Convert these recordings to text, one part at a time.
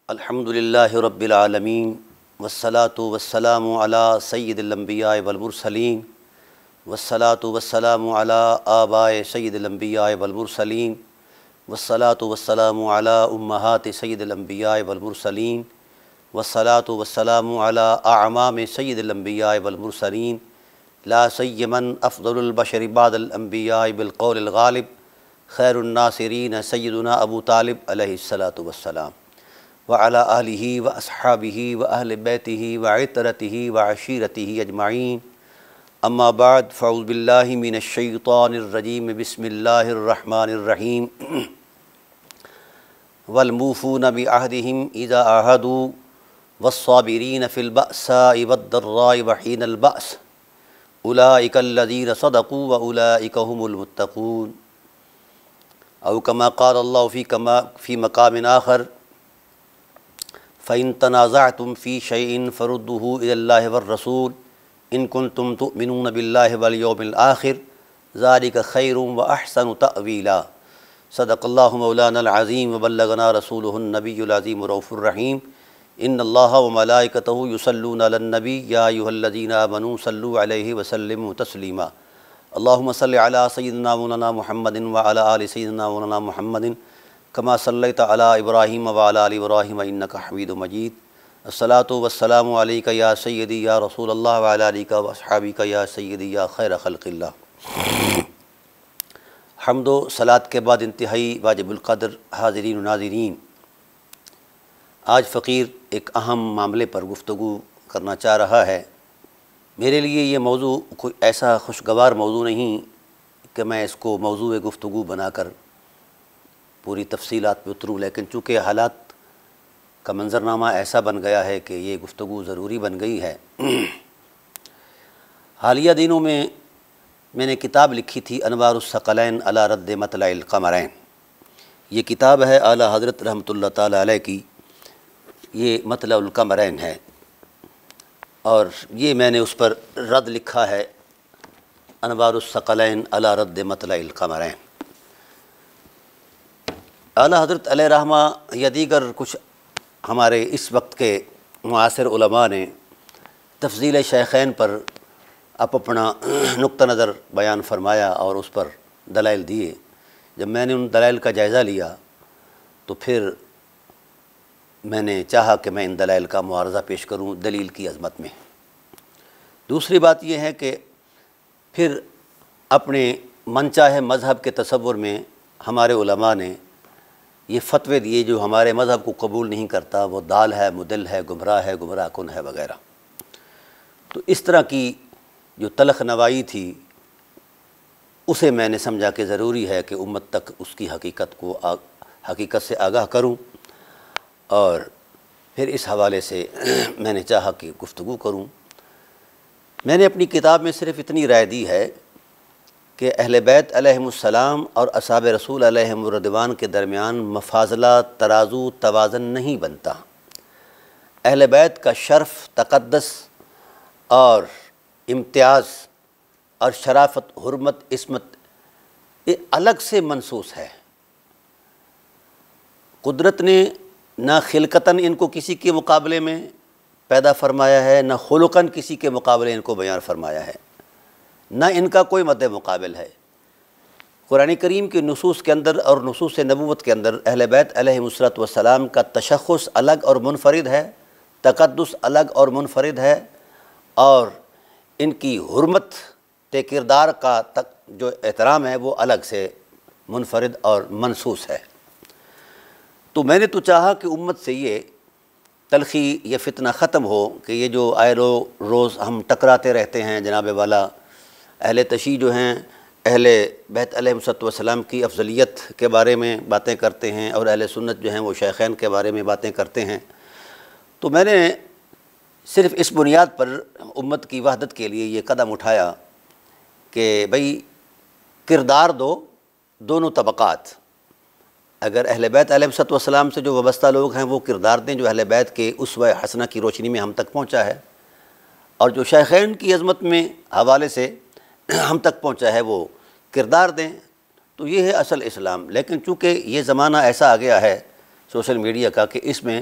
الحمدللہ رب العالمین والصلاة والسلام علی سید الانبیاء والمرسلین والصلاة والسلام علی آباء سید الانبیاء والمرسلین والصلاة والسلام علی امہات سید الانبیاء والمرسلین والصلاة والسلام علی اعمام سید الانبیاء والمرسلین لا سیمن افضل البشر بعد الانبیاء بالقول الغالب خیر الناصرین سیدنا ابو طالب علیہ الصلاة والسلام وعلى آلہ واصحابہ واہل بیتہ وعطرتہ وعشیرتہ اجمعین اما بعد فاعوذ باللہ من الشیطان الرجیم بسم اللہ الرحمن الرحیم والموفون بعہدہم اذا عاہدوا والصابرین فی البأساء والضراء وحین البأس اولئک الذین صدقوا واولئک هم المتقون او کما قال اللہ فی مقام آخر فَإِن تَنَازَعْتُمْ فِي شَيْءٍ فَرُدُّوهُ إِلَى اللَّهِ وَالرَّسُولِ إِن كُنتُمْ تُؤْمِنُونَ بِاللَّهِ وَالْيَوْمِ الْآخِرِ ذَلِكَ خَيْرٌ وَأَحْسَنُ تَأْوِيلًا صدق اللہ مولانا العظیم وبلغنا رسولہ النبی العظیم رؤوف الرحیم ان اللہ وملائکتہ یصلون علی النبی یا ایھا الذین آمنوا صلوا علیہ وسلموا تسلیما اللہم صل علی سیدنا مولانا محمد وعلی آل سیدنا مولانا محمد کما صلیت علی ابراہیم وعلی آل ابراہیم انک حمید مجید الصلاۃ والسلام علیک یا سیدی یا رسول اللہ وعلی آلک واصحابک یا سیدی یا خیر خلق اللہ۔ حمد و صلاۃ کے بعد انتہائی واجب القدر حاضرین و ناظرین، آج فقیر ایک اہم معاملے پر گفتگو کرنا چاہ رہا ہے۔ میرے لیے یہ موضوع کوئی ایسا خوشگوار موضوع نہیں کہ میں اس کو موضوع گفتگو بنا کر پوری تفصیلات پہ اتروں، لیکن چونکہ حالات کا منظرنامہ ایسا بن گیا ہے کہ یہ گفتگو ضروری بن گئی ہے۔ حالیہ دنوں میں نے کتاب لکھی تھی انوار الثقلین علی رد مطلع القمرین۔ یہ کتاب ہے اعلیٰ حضرت رحمۃ اللہ تعالیٰ علیہ کی، یہ مطلع القمرین ہے، اور یہ میں نے اس پر رد لکھا ہے انوار الثقلین علی رد مطلع القمرین۔ اعلیٰ حضرت علیہ رحمہ یا دیگر کچھ ہمارے اس وقت کے معاصر علماء نے تفضیل شیخین پر اپنا نقطہ نظر بیان فرمایا اور اس پر دلائل دیے۔ جب میں نے ان دلائل کا جائزہ لیا تو پھر میں نے چاہا کہ میں ان دلائل کا معارضہ پیش کروں دلیل کی عظمت میں۔ دوسری بات یہ ہے کہ پھر اپنے من چاہے مذہب کے تصور میں ہمارے علماء نے یہ فتوے دیے جو ہمارے مذہب کو قبول نہیں کرتا وہ ضال ہے، مضل ہے، گمراہ کن ہے وغیرہ۔ تو اس طرح کی جو تلخ نوائی تھی اسے میں نے سمجھا کہ ضروری ہے کہ امت تک اس کی حقیقت سے آگاہ کروں، اور پھر اس حوالے سے میں نے چاہا کہ گفتگو کروں۔ میں نے اپنی کتاب میں صرف اتنی رائے دی ہے کہ اہل بیت علیہم السلام اور اصحاب رسول علیہم الرضوان کے درمیان مفاضلہ، ترازو، توازن نہیں بنتا۔ اہل بیت کا شرف، تقدس اور امتیاز اور شرافت، حرمت، عصمت یہ الگ سے منصوص ہے۔ قدرت نے نہ خلقتاً ان کو کسی کے مقابلے میں پیدا فرمایا ہے، نہ خلقاً کسی کے مقابلے ان کو بیان فرمایا ہے، نہ ان کا کوئی مد مقابل ہے۔ قرآن کریم کے نصوص کے اندر اور نصوص نبوت کے اندر اہل بیت علیہم السلام کا تشخص الگ اور منفرد ہے، تقدس الگ اور منفرد ہے، اور ان کی حرمت کردار کا جو احترام ہے وہ الگ سے منفرد اور منصوص ہے۔ تو میں نے تو چاہا کہ امت سے یہ تلخی، یہ فتنہ ختم ہو کہ یہ جو آئے روز ہم ٹکراتے رہتے ہیں جناب والا، اہل تشیع جو ہیں اہل بیت علیہم السلام کی افضلیت کے بارے میں باتیں کرتے ہیں، اور اہل سنت جو ہیں وہ شیخین کے بارے میں باتیں کرتے ہیں۔ تو میں نے صرف اس بنیاد پر امت کی وحدت کے لیے یہ قدم اٹھایا کہ بھئی کردار دونوں طبقات، اگر اہل بیت علیہ السلام سے جو وابستہ لوگ ہیں وہ کردار دیں جو اہل بیت کے اسوہ حسنہ کی روشنی میں ہم تک پہنچا ہے، اور جو شیخین کی عظمت میں حوالے سے ہم تک پہنچا ہے وہ کردار دیں، تو یہ ہے اصل اسلام۔ لیکن چونکہ یہ زمانہ ایسا آ گیا ہے سوشل میڈیا کا کہ اس میں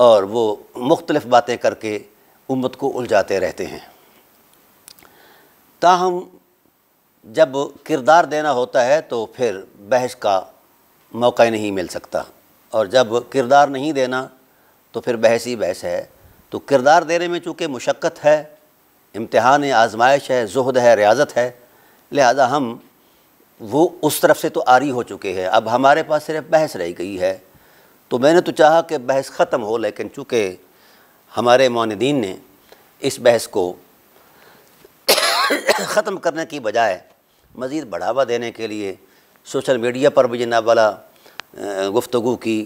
اور وہ مختلف باتیں کر کے امت کو الجھاتے رہتے ہیں۔ تاہم جب کردار دینا ہوتا ہے تو پھر بحث کا موقع ہی نہیں مل سکتا، اور جب کردار نہیں دینا تو پھر بحث ہی بحث ہے۔ تو کردار دینے میں چونکہ مشقت ہے، امتحان ہے، آزمائش ہے، زہد ہے، ریاضت ہے، لہذا ہم وہ اس طرف سے تو عاری ہو چکے ہیں، اب ہمارے پاس صرف بحث رہ گئی ہے۔ تو میں نے تو چاہا کہ بحث ختم ہو، لیکن چونکہ ہمارے معاندین نے اس بحث کو ختم کرنے کی بجائے مزید بڑھاوا دینے کے لیے سوشل میڈیا پر بھی جناب والا گفتگو کی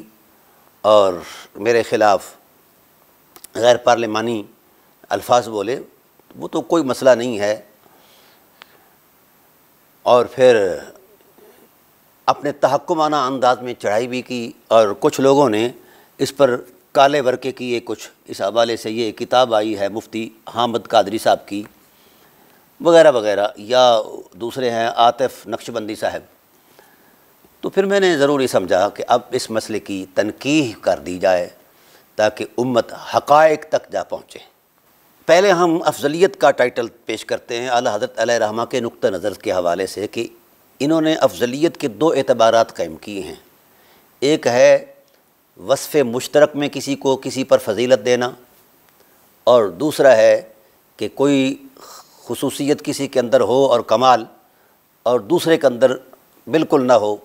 اور میرے خلاف غیر پارلیمانی الفاظ بولے، وہ تو کوئی مسئلہ نہیں ہے، اور پھر اپنے تحکمانہ انداز میں چڑھائی بھی کی، اور کچھ لوگوں نے اس پر کالے ورقے کیے کچھ، اس حوالے سے یہ کتاب آئی ہے مفتی حامد قادری صاحب کی وغیرہ وغیرہ، یا دوسرے ہیں عاطف نقشبندی صاحب۔ تو پھر میں نے ضروری سمجھا کہ اب اس مسئلے کی تنقیح کر دی جائے تاکہ امت حقائق تک جا پہنچے۔ پہلے ہم افضلیت کا ٹائٹل پیش کرتے ہیں اعلیٰ حضرت علیہ رحمہ کے نقطہ نظر کے حوالے سے، کہ انہوں نے افضلیت کے دو اعتبارات قائم کیے ہیں۔ ایک ہے وصف مشترک میں کسی کو کسی پر فضیلت دینا، اور دوسرا ہے کہ کوئی خصوصیت کسی کے اندر ہو اور کمال، اور دوسرے کے اندر بالکل نہ ہو،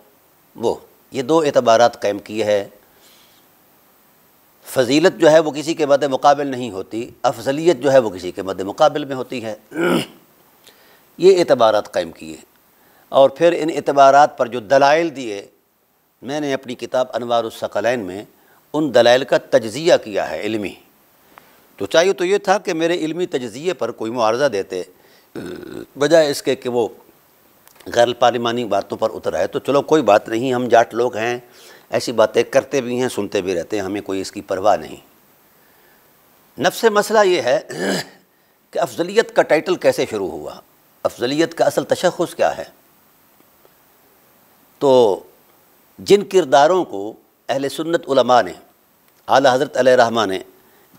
وہ یہ دو اعتبارات قائم کیے ہیں۔ فضیلت جو ہے وہ کسی کے مد مقابل نہیں ہوتی، افضلیت جو ہے وہ کسی کے مد مقابل میں ہوتی ہے۔ یہ اعتبارات قائم کیے، اور پھر ان اعتبارات پر جو دلائل دیے، میں نے اپنی کتاب انوار الثقلین میں ان دلائل کا تجزیہ کیا ہے علمی۔ تو چاہیے تو یہ تھا کہ میرے علمی تجزیے پر کوئی معارضہ دیتے، بجائے اس کے کہ وہ غیر پارلیمانی باتوں پر اتر آئے۔ تو چلو کوئی بات نہیں، ہم جاٹ لوگ ہیں، ایسی باتیں کرتے بھی ہیں، سنتے بھی رہتے ہیں، ہمیں کوئی اس کی پرواہ نہیں۔ نفس مسئلہ یہ ہے کہ افضلیت کا ٹائٹل کیسے شروع ہوا، افضلیت کا اصل تشخص کیا ہے۔ تو جن کرداروں کو اہل سنت علماء نے، اعلیٰ حضرت علیہ رحمہ نے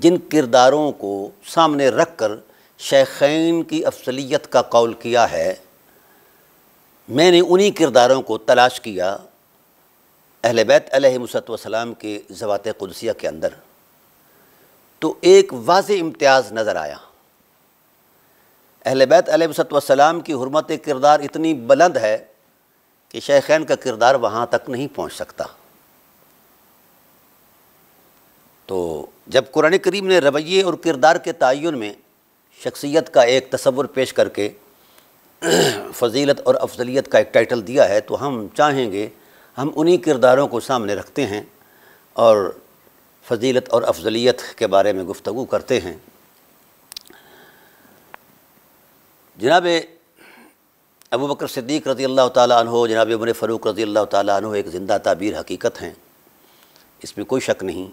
جن کرداروں کو سامنے رکھ کر شیخین کی افضلیت کا قول کیا ہے، میں نے انہی کرداروں کو تلاش کیا اہل بیت علیہم السلام کے ذوات قدسیہ کے اندر، تو ایک واضح امتیاز نظر آیا۔ اہل بیت علیہم السلام کی حرمت کردار اتنی بلند ہے کہ شیخین کا کردار وہاں تک نہیں پہنچ سکتا۔ تو جب قرآن کریم نے رویے اور کردار کے تعین میں شخصیت کا ایک تصور پیش کر کے فضیلت اور افضلیت کا ایک ٹائٹل دیا ہے، تو ہم چاہیں گے ہم انہی کرداروں کو سامنے رکھتے ہیں اور فضیلت اور افضلیت کے بارے میں گفتگو کرتے ہیں۔ جناب ابوبکر صدیق رضی اللہ تعالیٰ عنہ، جناب عمر فاروق رضی اللہ تعالیٰ عنہ ایک زندہ تعبیر حقیقت ہیں، اس میں کوئی شک نہیں،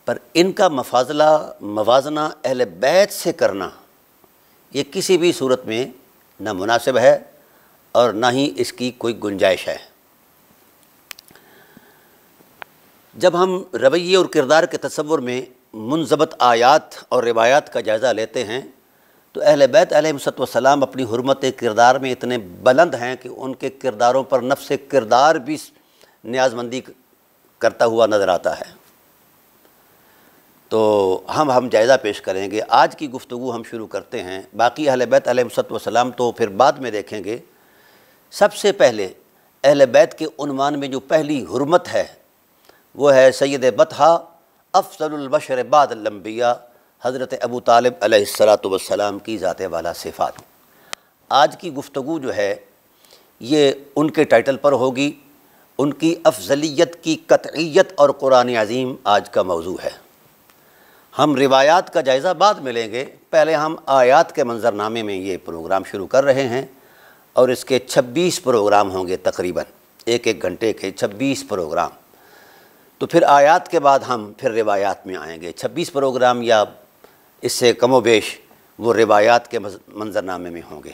پر ان کا موازنہ اہل بیت سے کرنا یہ کسی بھی صورت میں نہ مناسب ہے اور نہ ہی اس کی کوئی گنجائش ہے۔ جب ہم رویے اور کردار کے تصور میں منضبط آیات اور روایات کا جائزہ لیتے ہیں تو اہل بیت علیہم السلام اپنی حرمت کردار میں اتنے بلند ہیں کہ ان کے کرداروں پر نفس کردار بھی نیاز مندی کرتا ہوا نظر آتا ہے۔ تو ہم جائزہ پیش کریں گے۔ آج کی گفتگو ہم شروع کرتے ہیں، باقی اہل بیت علیہم السلام تو پھر بعد میں دیکھیں گے۔ سب سے پہلے اہل بیت کے عنوان میں جو پہلی حرمت ہے وہ ہے سید بطحہ افضل البشر بعد الانبیاء حضرت ابو طالب علیہ السلام کی ذات والا صفات۔ آج کی گفتگو جو ہے یہ ان کے ٹائٹل پر ہوگی، ان کی افضلیت کی قطعیت اور قرآن عظیم آج کا موضوع ہے۔ ہم روایات کا جائزہ بعد میں لیں گے، پہلے ہم آیات کے منظرنامے میں یہ پروگرام شروع کر رہے ہیں، اور اس کے 26 پروگرام ہوں گے، تقریباً ایک گھنٹے کے 26 پروگرام۔ تو پھر آیات کے بعد ہم پھر روایات میں آئیں گے۔ 26 پروگرام یا اس سے کم و بیش وہ روایات کے منظرنامے میں ہوں گے،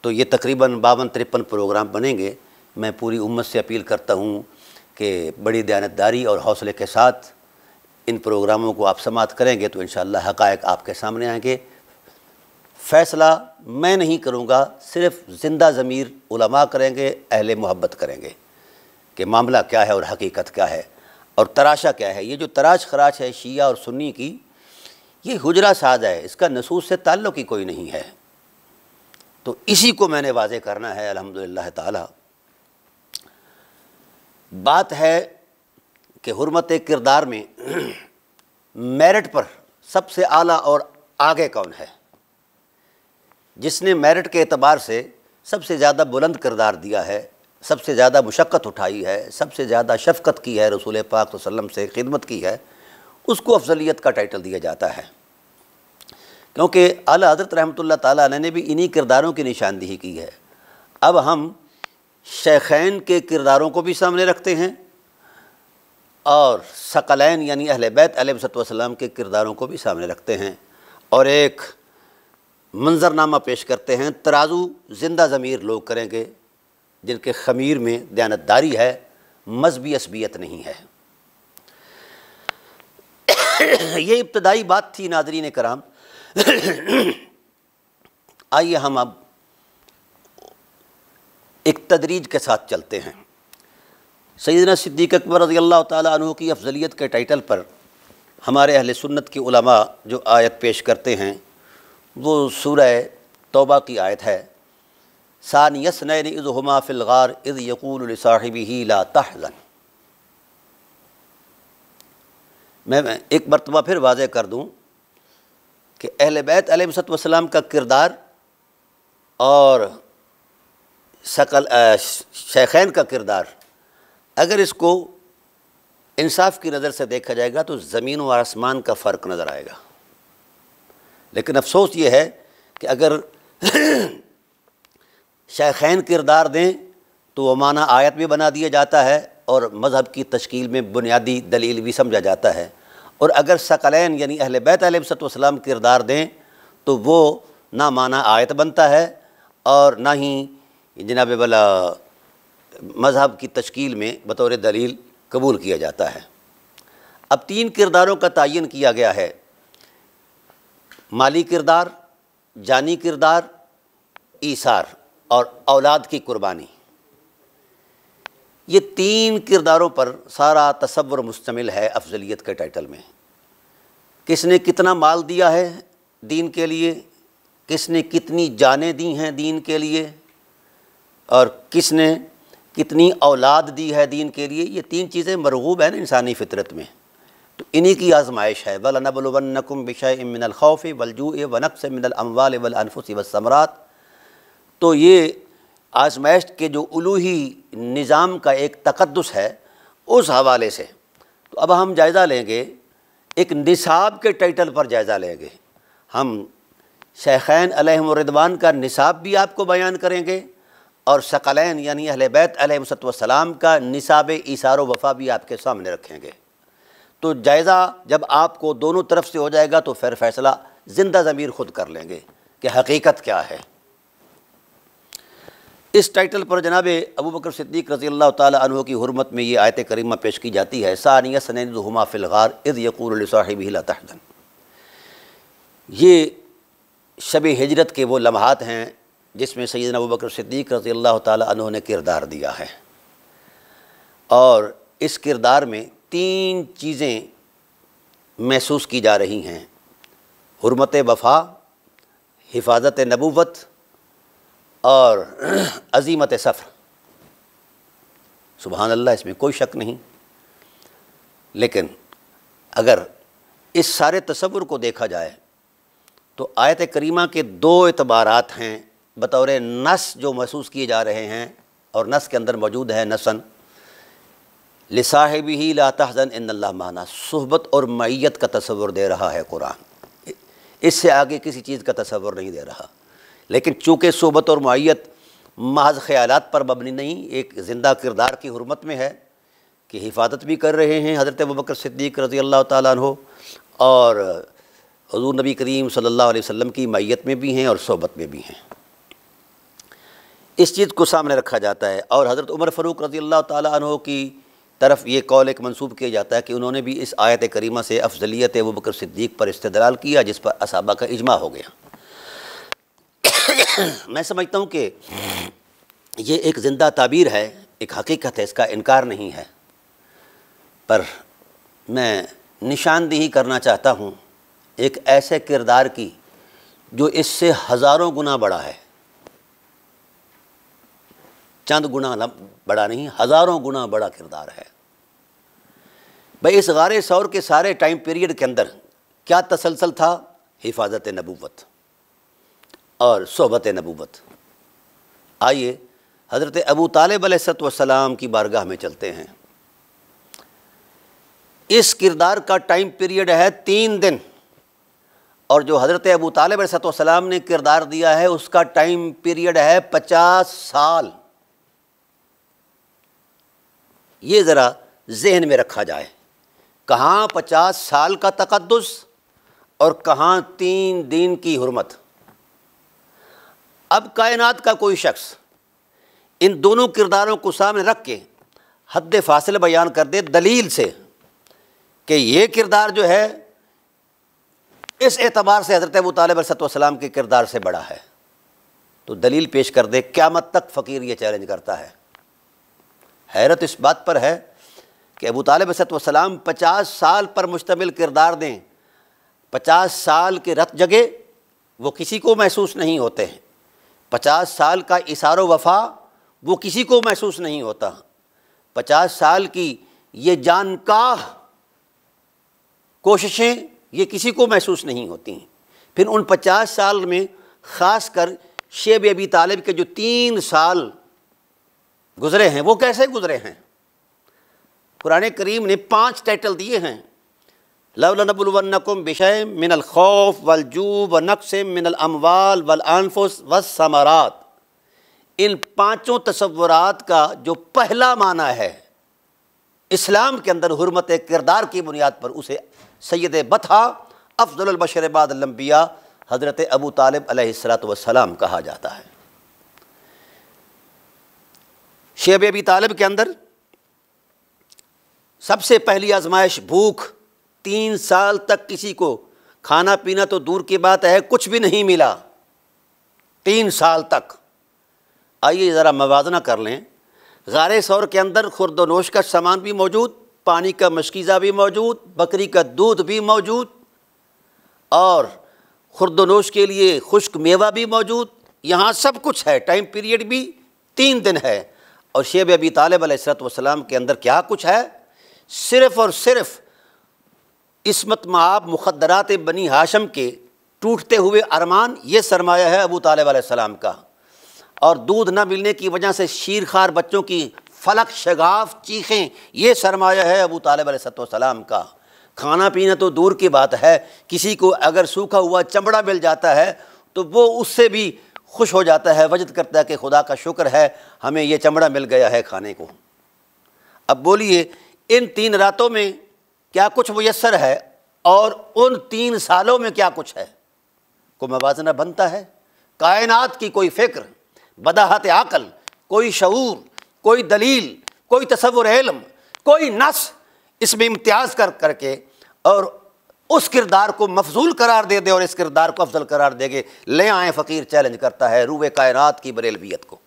تو یہ تقریباً 52-53 پروگرام بنیں گے۔ میں پوری امت سے اپیل کرتا ہوں کہ بڑی دیانتداری اور حوصلے کے ساتھ ان پروگراموں کو آپ سماعت کریں گے تو انشاءاللہ حقائق آپ کے سامنے آئیں گے۔ فیصلہ میں نہیں کروں گا، صرف زندہ ضمیر علماء کریں گے، اہل محبت کریں گے کہ معاملہ کیا ہے اور حقیقت کیا ہے اور تراشا کیا ہے۔ یہ جو تراش خراش ہے شیعہ اور سنی کی، یہ حجرہ ساز ہے، اس کا نصوص سے تعلق ہی کوئی نہیں ہے، تو اسی کو میں نے واضح کرنا ہے الحمدللہ تعالی۔ بات ہے کہ حرمت کردار میں میرٹ پر سب سے اعلیٰ اور آگے کون ہے؟ جس نے میرٹ کے اعتبار سے سب سے زیادہ بلند کردار دیا ہے، سب سے زیادہ مشقت اٹھائی ہے، سب سے زیادہ شفقت کی ہے، رسول پاک صلی اللہ علیہ وسلم سے خدمت کی ہے، اس کو افضلیت کا ٹائٹل دیا جاتا ہے، کیونکہ اعلیٰ حضرت رحمۃ اللہ تعالیٰ علیہ نے بھی انہی کرداروں کی نشاندہی کی ہے۔ اب ہم شیخین کے کرداروں کو بھی سامنے رکھتے ہیں اور ثقلین یعنی اہل بیت علیہ السلام کے کرداروں کو بھی سامنے رکھتے ہیں، اور ایک منظرنامہ پیش کرتے ہیں۔ ترازو زندہ ضمیر لوگ کریں گے جن کے خمیر میں دیانتداری ہے، مذہبی عصبیت نہیں ہے۔ یہ ابتدائی بات تھی ناظرین کرام۔ آئیے ہم اب ایک تدریج کے ساتھ چلتے ہیں۔ سیدنا صدیق اکبر رضی اللہ تعالیٰ عنہ کی افضلیت کے ٹائٹل پر ہمارے اہل سنت کے علماء جو آیت پیش کرتے ہیں وہ سورہ توبہ کی آیت ہے، ثانی اثنین اذ ہما فی الغار اذ یقول لصاحبہ لا تحزن۔ میں ایک مرتبہ پھر واضح کر دوں کہ اہل بیت علیہ السلام کا کردار اور شیخین کا کردار اگر اس کو انصاف کی نظر سے دیکھا جائے گا تو زمین و آسمان کا فرق نظر آئے گا، لیکن افسوس یہ ہے کہ اگر شیخین کردار دیں تو وہ معنی آیت بھی بنا دیا جاتا ہے اور مذہب کی تشکیل میں بنیادی دلیل بھی سمجھا جاتا ہے، اور اگر ثقلین یعنی اہل بیت علیہ السلام کردار دیں تو وہ نہ معنی آیت بنتا ہے اور نہ ہی جناب والا مذہب کی تشکیل میں بطور دلیل قبول کیا جاتا ہے۔ اب تین کرداروں کا تعین کیا گیا ہے، مالی کردار، جانی کردار، ایثار اور اولاد کی قربانی۔ یہ تین کرداروں پر سارا تصور مشتمل ہے افضلیت کے ٹائٹل میں۔ کس نے کتنا مال دیا ہے دین کے لیے، کس نے کتنی جانیں دی ہیں دین کے لیے، اور کس نے کتنی اولاد دی ہے دین کے لیے، یہ تین چیزیں مرغوب ہیں نا انسانی فطرت میں، تو انہی کی آزمائش ہے۔ وَلَنَبْلُوَنَّكُمْ بِشَيْءٍ مِّنَ الْخَوْفِ وَالْجُوعِ وَنَقْصٍ مِّنَ الْأَمْوَالِ وَالْأَنفُسِ وَالثَّمَرَاتِ۔ تو یہ آزمائش کے جو الوہی نظام کا ایک تقدس ہے اس حوالے سے تو اب ہم جائزہ لیں گے، ایک نصاب کے ٹائٹل پر جائزہ لیں گے۔ ہم شیخین علیہم الرضوان کا نصاب بھی آپ کو بیان کریں گے اور ثقلین یعنی اہل بیت علیہم السلام کا نصاب ایثار و وفا بھی آپ کے سامنے رکھیں گے۔ تو جائزہ جب آپ کو دونوں طرف سے ہو جائے گا تو پھر فیصلہ زندہ ضمیر خود کر لیں گے کہ حقیقت کیا ہے۔ اس ٹائٹل پر جناب ابوبکر صدیق رضی اللہ تعالی عنہ کی حرمت میں یہ آیت کریمہ پیش کی جاتی ہے، ثانی اثنین اذ ہما فی الغار اذ یقول لصاحبہ لا تحزن۔ یہ شب ہجرت کے وہ لمحات ہیں جس میں سیدنا ابوبکر صدیق رضی اللہ تعالی عنہ نے کردار دیا ہے، اور اس کردار میں تین چیزیں محسوس کی جا رہی ہیں: حرمت وفا، حفاظت نبوت اور عزیمت سفر۔ سبحان اللہ، اس میں کوئی شک نہیں، لیکن اگر اس سارے تصور کو دیکھا جائے تو آیت کریمہ کے دو اعتبارات ہیں بطور نص جو محسوس کیے جا رہے ہیں، اور نص کے اندر موجود ہے نصن لصاحبہ لا تحزن ان اللہ معنا، صحبت اور معیت کا تصور دے رہا ہے قرآن، اس سے آگے کسی چیز کا تصور نہیں دے رہا۔ لیکن چونکہ صحبت اور معیت محض خیالات پر مبنی نہیں، ایک زندہ کردار کی حرمت میں ہے کہ حفاظت بھی کر رہے ہیں حضرت ابوبکر صدیق رضی اللہ تعالیٰ عنہ، اور حضور نبی کریم صلی اللہ علیہ وسلم کی معیت میں بھی ہیں اور صحبت میں بھی ہیں، اس چیز کو سامنے رکھا جاتا ہے۔ اور حضرت عمر فاروق رضی اللہ تعالیٰ عنہ کی طرف یہ قول ایک منسوب کیا جاتا ہے کہ انہوں نے بھی اس آیت کریمہ سے افضلیت ابوبکر صدیق پر استدلال کیا، جس پر اصحابہ کا اجماع ہو گیا۔ میں سمجھتا ہوں کہ یہ ایک زندہ تعبیر ہے، ایک حقیقت ہے، اس کا انکار نہیں ہے، پر میں نشاندہی کرنا چاہتا ہوں ایک ایسے کردار کی جو اس سے ہزاروں گنا بڑا ہے، چند گنا بڑا نہیں، ہزاروں گنا بڑا کردار ہے۔ بھئی اس غار ثور کے سارے ٹائم پیریڈ کے اندر کیا تسلسل تھا؟ حفاظت نبوت اور صحبت نبوت۔ آئیے حضرت ابو طالب علیہ السلام کی بارگاہ میں چلتے ہیں۔ اس کردار کا ٹائم پیریڈ ہے 3 دن، اور جو حضرت ابو طالب علیہ السلام نے کردار دیا ہے اس کا ٹائم پیریڈ ہے 50 سال۔ یہ ذرا ذہن میں رکھا جائے، کہاں 50 سال کا تقدس اور کہاں 3 دن کی حرمت۔ اب کائنات کا کوئی شخص ان دونوں کرداروں کو سامنے رکھ کے حد فاصل بیان کر دے دلیل سے کہ یہ کردار جو ہے اس اعتبار سے حضرت ابو طالب علیہ السلام کے کردار سے بڑا ہے، تو دلیل پیش کر دے، قیامت تک فقیر یہ چیلنج کرتا ہے۔ حیرت اس بات پر ہے کہ ابو طالب علیہ السلام 50 سال پر مشتمل کردار دیں، 50 سال کے رت جگے وہ کسی کو محسوس نہیں ہوتے ہیں، 50 سال کا اثار و وفا وہ کسی کو محسوس نہیں ہوتا، 50 سال کی یہ جانکاہ کوششیں یہ کسی کو محسوس نہیں ہوتی ہیں۔ پھر ان 50 سال میں خاص کر شیب ابی طالب کے جو 3 سال گزرے ہیں وہ کیسے گزرے ہیں؟ قرآن کریم نے 5 ٹائٹل دیے ہیں، لَوْلَنَبْلُوَنَّكُمْ بِشَيْءٍ مِّنَ الْخَوْفِ وَالْجُوعِ وَنَقْصٍ مِّنَ الْأَمْوَالِ وَالْأَنفُسِ وَالثَّمَرَاتِ۔ ان 5 تصورات کا جو پہلا معنی ہے اسلام کے اندر حرمت کردار کی بنیاد پر، اسے سید بطحہ افضل البشر بعد الانبیاء حضرت ابو طالب علیہ السلام کہا جاتا ہے۔ شیب ابی طالب کے اندر سب سے پہلی آزمائش بھوک، 3 سال تک کسی کو کھانا پینا تو دور کی بات ہے، کچھ بھی نہیں ملا 3 سال تک۔ آئیے ذرا موازنہ کر لیں، غار ثور کے اندر خورد و نوش کا سامان بھی موجود، پانی کا مشکیزہ بھی موجود، بکری کا دودھ بھی موجود، اور خورد و نوش کے لیے خشک میوہ بھی موجود، یہاں سب کچھ ہے، ٹائم پیریڈ بھی 3 دن ہے۔ اور شیب ابی طالب علیہ السلام کے اندر کیا کچھ ہے؟ صرف اور صرف عصمت مآب مخدرات بنی ہاشم کے ٹوٹتے ہوئے ارمان، یہ سرمایہ ہے ابو طالب علیہ السلام کا، اور دودھ نہ ملنے کی وجہ سے شیرخوار بچوں کی فلک شگاف چیخیں، یہ سرمایہ ہے ابو طالب علیہ السلام کا۔ کھانا پینا تو دور کی بات ہے، کسی کو اگر سوکھا ہوا چمڑا مل جاتا ہے تو وہ اس سے بھی خوش ہو جاتا ہے، وجد کرتا ہے کہ خدا کا شکر ہے ہمیں یہ چمڑا مل گیا ہے کھانے کو۔ اب بولیے ان 3 راتوں میں کیا کچھ میسر ہے اور ان 3 سالوں میں کیا کچھ ہے؟ کوئی موازنہ بنتا ہے؟ کائنات کی کوئی فکر، بداحت عقل، کوئی شعور، کوئی دلیل، کوئی تصور علم، کوئی نص اس میں امتیاز کر کے اور اس کردار کو مفضول قرار دے دے اور اس کردار کو افضل قرار دے گے، لے آئیں فقیر چیلنج کرتا ہے روح کائنات کی بریلویت کو،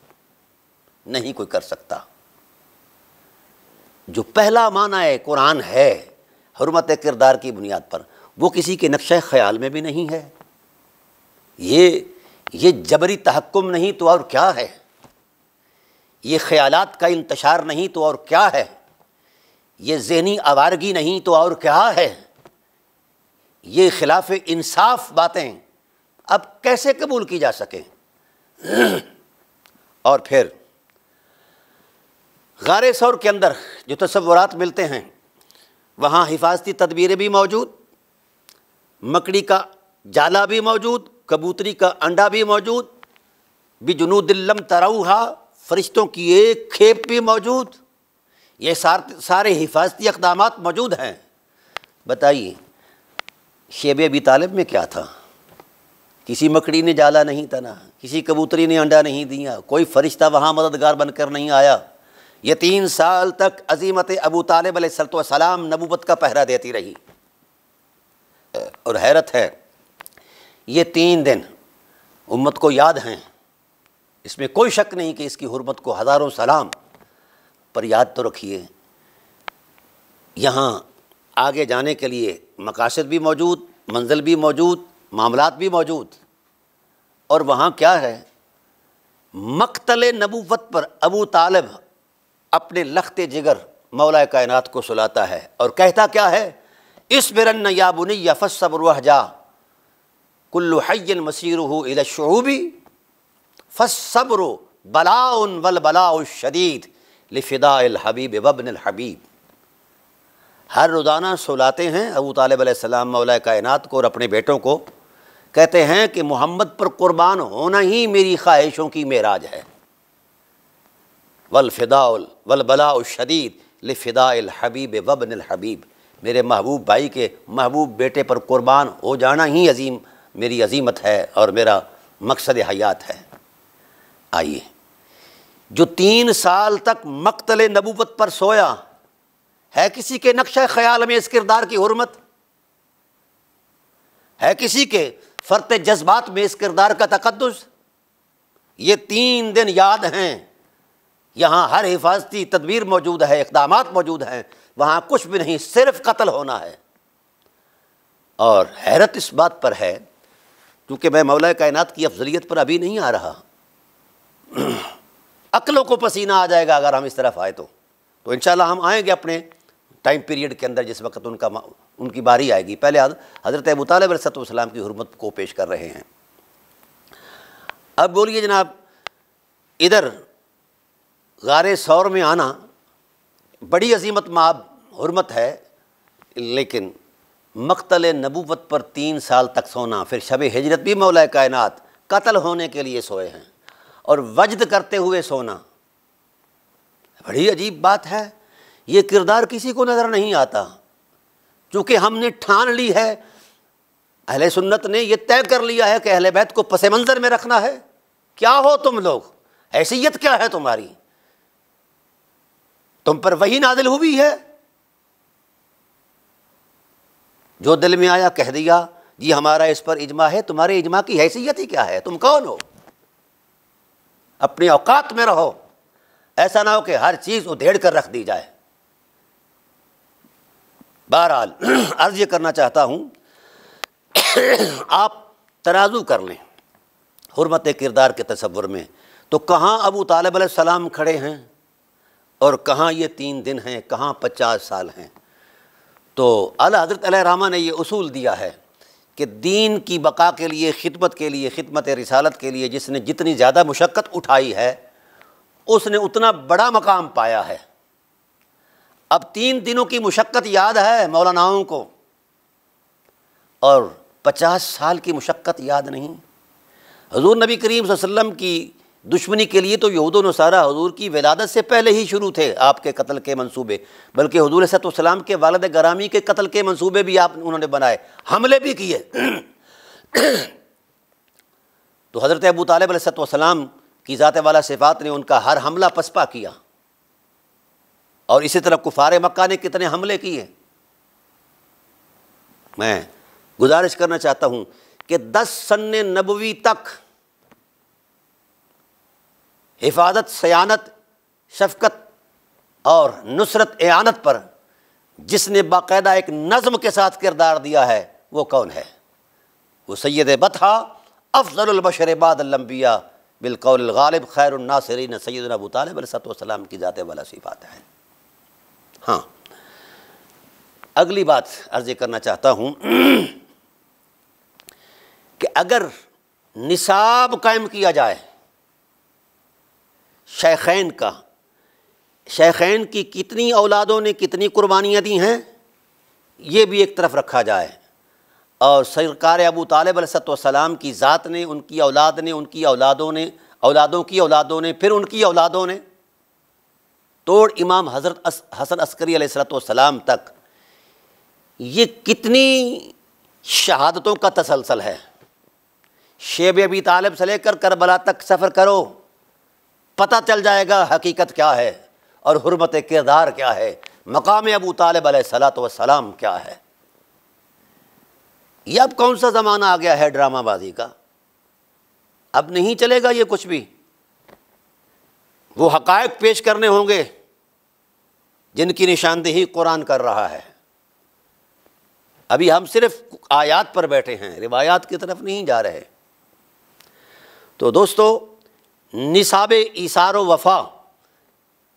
نہیں کوئی کر سکتا۔ جو پہلا معنی ہے قرآن ہے حرمت کردار کی بنیاد پر، وہ کسی کے نقشہ خیال میں بھی نہیں ہے، یہ جبری تحکم نہیں تو اور کیا ہے، یہ خیالات کا انتشار نہیں تو اور کیا ہے، یہ ذہنی آوارگی نہیں تو اور کیا ہے، یہ خلاف انصاف باتیں اب کیسے قبول کی جا سکیں؟ اور پھر غار ثور کے اندر جو تصورات ملتے ہیں وہاں حفاظتی تدبیریں بھی موجود، مکڑی کا جالا بھی موجود، کبوتری کا انڈا بھی موجود، بجنود لم تروہا، فرشتوں کی ایک کھیپ بھی موجود، یہ سارے حفاظتی اقدامات موجود ہیں۔ بتائیے شیب ابی طالب میں کیا تھا؟ کسی مکڑی نے جالا نہیں تنا، کسی کبوتری نے انڈا نہیں دیا، کوئی فرشتہ وہاں مددگار بن کر نہیں آیا، یہ 3 سال تک عظیمت ابو طالب علیہ السلام نبوت کا پہرا دیتی رہی۔ اور حیرت ہے، یہ 3 دن امت کو یاد ہیں، اس میں کوئی شک نہیں کہ اس کی حرمت کو ہزاروں سلام پر یاد تو رکھیے۔ یہاں آگے جانے کے لیے مقاصد بھی موجود، منزل بھی موجود، معاملات بھی موجود، اور وہاں کیا ہے، مقتل نبوت پر ابو طالب اپنے لخت جگر مولا کائنات کو سلاتا ہے اور کہتا کیا ہے، اصبرن یا بنی فالصبر وحجا کل حی مسیرہ الی الشعوب فالصبر بلاء والبلاء الشدید لفداء الحبیب وابن الحبیب۔ ہر روزانہ سلاتے ہیں ابو طالب علیہ السلام مولا کائنات کو اور اپنے بیٹوں کو، کہتے ہیں کہ محمد پر قربان ہونا ہی میری خواہشوں کی معراج ہے۔ والفداء والبلاء الشدید لفداء الحبیب وابن الحبیب، میرے محبوب بھائی کے محبوب بیٹے پر قربان ہو جانا ہی عظیم میری عظیمت ہے اور میرا مقصد حیات ہے۔ آئیے، جو 3 سال تک مقتل نبوت پر سویا، ہے کسی کے نقشہ خیال میں اس کردار کی حرمت؟ ہے کسی کے فرط جذبات میں اس کردار کا تقدس؟ یہ 3 دن یاد ہیں، یہاں ہر حفاظتی تدبیر موجود ہے، اقدامات موجود ہیں، وہاں کچھ بھی نہیں، صرف قتل ہونا ہے۔ اور حیرت اس بات پر ہے، کیونکہ میں مولا کائنات کی افضلیت پر ابھی نہیں آ رہا، عقلوں کو پسینہ آ جائے گا اگر ہم اس طرف آئے تو انشاءاللہ ہم آئیں گے اپنے ٹائم پیریڈ کے اندر جس وقت ان کی باری آئے گی۔ پہلے حضرت ابو طالب علیہ السلام کی حرمت کو پیش کر رہے ہیں۔ اب بولیے جناب، ادھر غار ثور میں آنا بڑی عظیمت مآب حرمت ہے، لیکن مقتل نبوت پر 3 سال تک سونا، پھر شب ہجرت بھی مولا کائنات قتل ہونے کے لیے سوئے ہیں اور وجد کرتے ہوئے سونا، بڑی عجیب بات ہے۔ یہ کردار کسی کو نظر نہیں آتا، چونکہ ہم نے ٹھان لی ہے، اہل سنت نے یہ طے کر لیا ہے کہ اہل بیت کو پس منظر میں رکھنا ہے۔ کیا ہو تم لوگ، حیثیت کیا ہے تمہاری؟ تم پر وحی نازل ہوئی ہے، جو دل میں آیا کہہ دیا، جی ہمارا اس پر اجماع ہے، تمہارے اجماع کی حیثیت ہی کیا ہے؟ تم کون ہو؟ اپنے اوقات میں رہو، ایسا نہ ہو کہ ہر چیز ادھیڑ کر رکھ دی جائے۔ بہرحال عرض یہ کرنا چاہتا ہوں، آپ ترازو کر لیں حرمت کردار کے تصور میں، تو کہاں ابو طالب علیہ السلام کھڑے ہیں اور کہاں یہ 3 دن ہیں، کہاں 50 سال ہیں۔ تو اعلیٰ حضرت علیہ الرحمہ نے یہ اصول دیا ہے کہ دین کی بقا کے لیے، خدمت کے لیے، خدمت رسالت کے لیے جس نے جتنی زیادہ مشقت اٹھائی ہے اس نے اتنا بڑا مقام پایا ہے۔ اب 3 دنوں کی مشقت یاد ہے مولاناؤں کو، اور 50 سال کی مشقت یاد نہیں۔ حضور نبی کریم صلی اللہ علیہ وسلم کی دشمنی کے لیے تو یہود و نصارہ حضور کی ولادت سے پہلے ہی شروع تھے آپ کے قتل کے منصوبے، بلکہ حضور صلی اللہ علیہ وسلم کے والد گرامی کے قتل کے منصوبے بھی انہوں نے بنائے، حملے بھی کیے۔ تو حضرت ابو طالب علیہ السلام کی ذات والا صفات نے ان کا ہر حملہ پسپا کیا، اور اسی طرح کفار مکہ نے کتنے حملے کیے۔ میں گزارش کرنا چاہتا ہوں کہ 10 سن نبوی تک حفاظت، سیانت، شفقت اور نصرت اعانت پر جس نے باقاعدہ ایک نظم کے ساتھ کردار دیا ہے وہ کون ہے؟ وہ سید بطحہ، افضل البشر بعد الانبیاء بالقول الغالب خیر الناصرین سیدنا ابو طالب علیہ السلام کی ذات والا صفات ہے۔ ہاں، اگلی بات عرض کرنا چاہتا ہوں کہ اگر نصاب قائم کیا جائے شیخین کا، شیخین کی کتنی اولادوں نے کتنی قربانیاں دی ہیں یہ بھی ایک طرف رکھا جائے، اور سرکار ابو طالب علیہ السلام کی ذات نے، ان کی اولاد نے، ان کی اولادوں نے، اولادوں کی اولادوں نے، پھر ان کی اولادوں نے، توڑ امام حضرت حسن عسکری علیہ السلام تک، یہ کتنی شہادتوں کا تسلسل ہے۔ شیب ابی طالب سے لے کر کربلا تک سفر کرو، پتہ چل جائے گا حقیقت کیا ہے، اور حرمت کردار کیا ہے، مقام ابو طالب علیہ الصلاۃ والسلام کیا ہے۔ یہ اب کون سا زمانہ آ گیا ہے ڈرامہ بازی کا؟ اب نہیں چلے گا یہ کچھ بھی، وہ حقائق پیش کرنے ہوں گے جن کی نشاندہی قرآن کر رہا ہے۔ ابھی ہم صرف آیات پر بیٹھے ہیں، روایات کی طرف نہیں جا رہے۔ تو دوستو، نصاب ایثار و وفا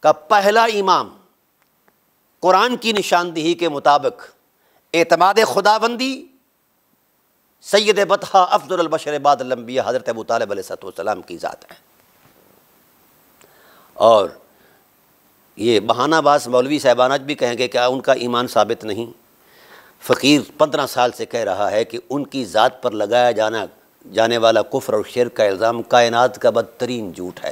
کا پہلا امام قرآن کی نشاندہی کے مطابق اعتماد خداوندی سید بطحہ افضل البشر بعد الانبیاء حضرت ابو طالب علیہ السلام کی ذات ہے۔ اور یہ بہانہ باز مولوی صاحبان آج بھی کہیں گے کہ ان کا ایمان ثابت نہیں۔ فقیر 15 سال سے کہہ رہا ہے کہ ان کی ذات پر لگایا جانے والا کفر اور شرک کا الزام کائنات کا بدترین جھوٹ ہے،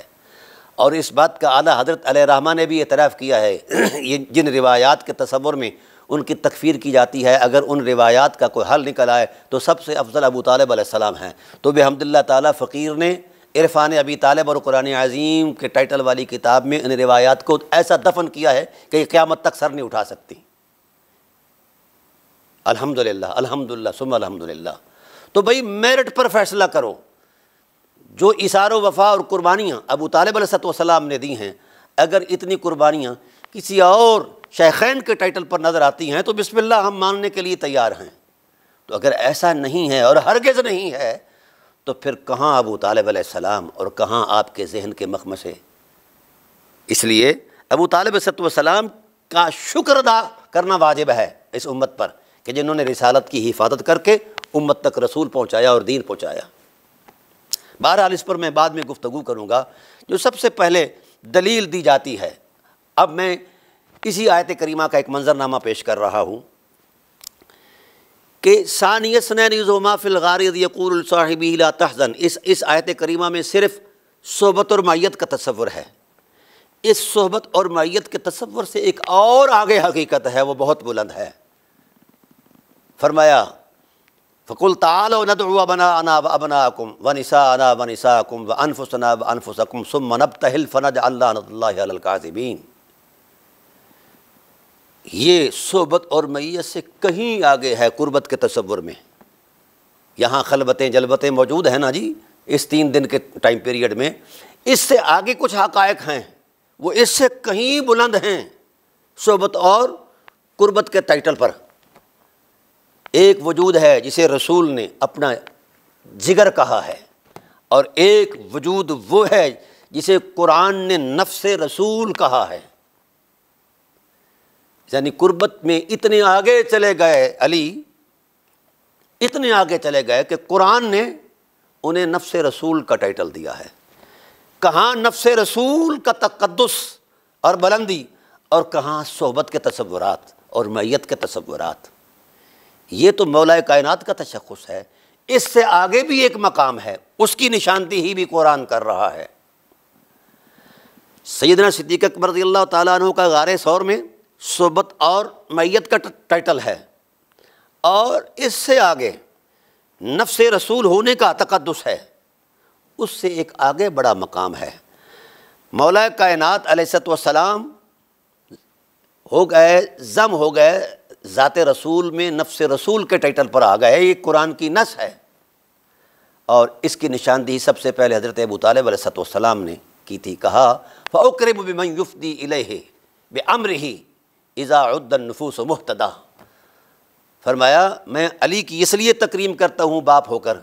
اور اس بات کا اعلیٰ حضرت علیہ الرحمہ نے بھی اعتراف کیا ہے۔ یہ جن روایات کے تصور میں ان کی تکفیر کی جاتی ہے، اگر ان روایات کا کوئی حل نکل آئے تو سب سے افضل ابو طالب علیہ السلام ہیں۔ تو بحمداللہ تعالیٰ فقیر نے عرفان ابی طالب اور قرآن عظیم کے ٹائٹل والی کتاب میں ان روایات کو ایسا دفن کیا ہے کہ یہ قیامت تک سر نہیں اٹھا سکتی۔ الحمدللہ الحمدللہ ثم الحمدللہ۔ تو بھئی میرٹ پر فیصلہ کرو۔ جو ایثار و وفا اور قربانیاں ابو طالب علیہ السلام نے دی ہیں، اگر اتنی قربانیاں کسی اور شیخین کے ٹائٹل پر نظر آتی ہیں تو بسم اللہ ہم ماننے کے لیے تیار ہیں۔ تو اگر ایسا نہیں ہے اور ہرگز نہیں ہے تو پھر کہاں ابو طالب علیہ السلام اور کہاں آپ کے ذہن کے مخمصے؟ اس لیے ابو طالب علیہ السلام کا شکر ادا کرنا واجب ہے اس امت پر کہ جنہوں نے رسالت کی حفاظت کر کے امت تک رسول پہنچایا اور دین پہنچایا۔ بہرحال اس پر میں بعد میں گفتگو کروں گا۔ جو سب سے پہلے دلیل دی جاتی ہے، اب میں اسی آیت کریمہ کا ایک منظرنامہ پیش کر رہا ہوں کہ ثانی اثنین اذ ہما فی الغار اذ یقول لصاحبہ لا تحزن، اس آیت کریمہ میں صرف صحبت اور معیت کا تصور ہے۔ اس صحبت اور معیت کے تصور سے ایک اور آگے حقیقت ہے، وہ بہت بلند ہے۔ فرمایا فَقُلْ تَعَالَوْا نَدْعُ أَبْنَاءَنَا وَأَبْنَاءَكُمْ وَنِسَاءَنَا وَنِسَاءَكُمْ وَأَنفُسَنَا وَأَنفُسَكُمْ ثُمَّ نَبْتَهِلْ فَنَجْعَلْ لَعْنَةَ اللَّهِ عَلَى الْكَاذِبِينَ۔ یہ صحبت اور معیت سے کہیں آگے ہے قربت کے تصور میں۔ یہاں خلوتیں جلوتیں موجود ہیں نا جی اس 3 دن کے ٹائم پیریڈ میں، اس سے آگے کچھ حقائق ہیں وہ اس سے کہیں بلند ہیں صحبت اور قربت کے ٹائٹل پر۔ ایک وجود ہے جسے رسول نے اپنا جگر کہا ہے، اور ایک وجود وہ ہے جسے قرآن نے نفس رسول کہا ہے۔ یعنی قربت میں اتنے آگے چلے گئے علی، اتنے آگے چلے گئے کہ قرآن نے انہیں نفس رسول کا ٹائٹل دیا ہے۔ کہاں نفس رسول کا تقدس اور بلندی، اور کہاں صحبت کے تصورات اور معیت کے تصورات۔ یہ تو مولا کائنات کا تشخص ہے۔ اس سے آگے بھی ایک مقام ہے، اس کی نشاندہی بھی قرآن کر رہا ہے۔ سیدنا صدیق اکبر رضی اللہ تعالیٰ عنہ کا غار ثور میں صحبت اور معیت کا ٹائٹل ہے، اور اس سے آگے نفس رسول ہونے کا تقدس ہے، اس سے ایک آگے بڑا مقام ہے۔ مولا کائنات علیہ السلام ہو گئے ضم ہو گئے ذات رسول میں، نفس رسول کے ٹائٹل پر آ گئے۔ یہ قرآن کی نص ہے، اور اس کی نشاندہی سب سے پہلے حضرت ابو طالب علیہ السلام نے کی تھی۔ کہا فَأُقْرِبُ بِمَنْ يُفْدِي إِلَيْهِ بِأَمْرِهِ اذا عد النفوس مہتدا۔ فرمایا میں علی کی اس لیے تکریم کرتا ہوں باپ ہو کر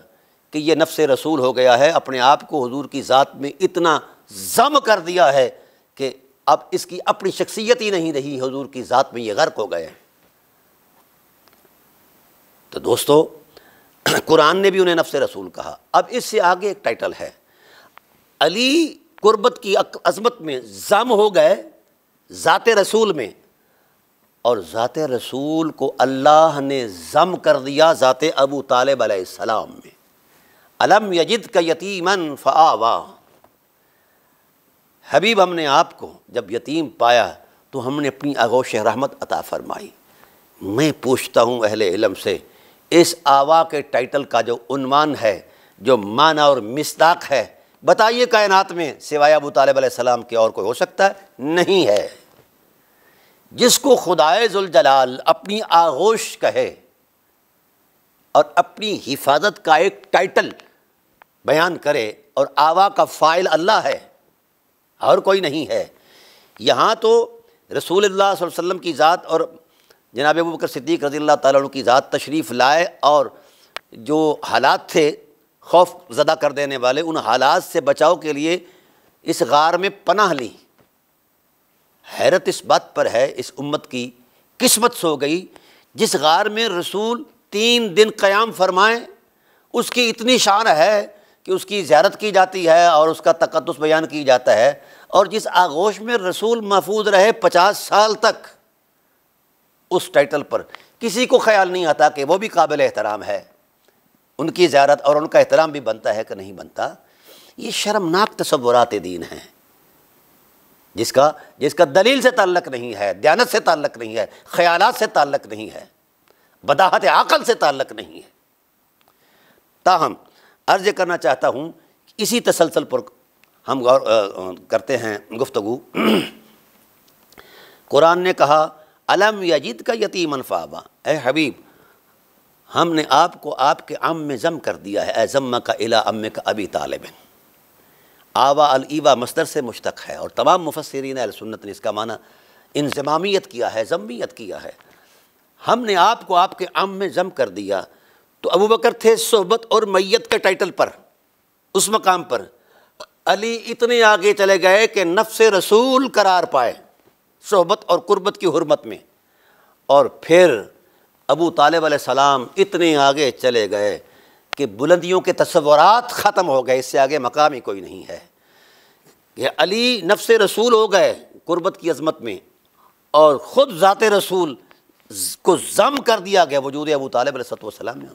کہ یہ نفس رسول ہو گیا ہے، اپنے آپ کو حضور کی ذات میں اتنا ضم کر دیا ہے کہ اب اس کی اپنی شخصیت ہی نہیں رہی، حضور کی ذات میں یہ غرق ہو گئے۔ تو دوستو قرآن نے بھی انہیں نفس رسول کہا۔ اب اس سے آگے ایک ٹائٹل ہے، علی قربت کی عظمت میں ضم ہو گئے ذات رسول میں، اور ذات رسول کو اللہ نے ضم کر دیا ذات ابو طالب علیہ السلام میں۔ الم یجدک یتیما فآویٰ، حبیب ہم نے آپ کو جب یتیم پایا تو ہم نے اپنی آغوش رحمت عطا فرمائی۔ میں پوچھتا ہوں اہل علم سے، اس آوا کے ٹائٹل کا جو عنوان ہے، جو معنی اور مصداق ہے، بتائیے کائنات میں سوائے ابو طالب علیہ السلام کے اور کوئی ہو سکتا ہے؟ نہیں ہے۔ جس کو خدائے ذوالجلال اپنی آغوش کہے اور اپنی حفاظت کا ایک ٹائٹل بیان کرے، اور آوا کا فاعل اللہ ہے اور کوئی نہیں ہے، یہاں تو رسول اللہ صلی اللہ علیہ وسلم کی ذات اور جناب ابوبکر صدیق رضی اللہ تعالیٰ عنہ کی ذات تشریف لائے، اور جو حالات تھے خوف زدہ کر دینے والے، ان حالات سے بچاؤ کے لیے اس غار میں پناہ لی۔ حیرت اس بات پر ہے، اس امت کی قسمت سو گئی جس غار میں رسول 3 دن قیام فرمائیں، اس کی اتنی شان ہے کہ اس کی زیارت کی جاتی ہے اور اس کا تقدس بیان کی جاتا ہے، اور جس آغوش میں رسول محفوظ رہے 50 سال تک، اس ٹائٹل پر کسی کو خیال نہیں آتا کہ وہ بھی قابل احترام ہے، ان کی زیارت اور ان کا احترام بھی بنتا ہے کہ نہیں بنتا۔ یہ شرمناک تصورات دین ہیں جس کا دلیل سے تعلق نہیں ہے، دیانت سے تعلق نہیں ہے، خیالات سے تعلق نہیں ہے، بداہت عقل سے تعلق نہیں ہے۔ تاہم عرض کرنا چاہتا ہوں، اسی تسلسل پر ہم غور کرتے ہیں گفتگو۔ قرآن نے کہا الم یجد کا یتیما فآوا، اے حبیب ہم نے آپ کو آپ کے عم میں ضم کر دیا ہے، اے ضم کا الی امک ابی طالب۔ آوا الایوا مصدر سے مشتق ہے، اور تمام مفسرین اہل سنت نے اس کا معنی انضمامیت کیا ہے، ضمیت کیا ہے۔ ہم نے آپ کو آپ کے عم میں ضم کر دیا، تو ابوبکر تھے صحبت اور میت کے ٹائٹل پر، اس مقام پر۔ علی اتنے آگے چلے گئے کہ نفس رسول قرار پائے صحبت اور قربت کی حرمت میں، اور پھر ابو طالب علیہ السلام اتنے آگے چلے گئے کہ بلندیوں کے تصورات ختم ہو گئے، اس سے آگے مقام ہی کوئی نہیں ہے کہ علی نفس رسول ہو گئے قربت کی عظمت میں، اور خود ذات رسول کو ضم کر دیا گیا وجود ابو طالب علیہ السلام میں۔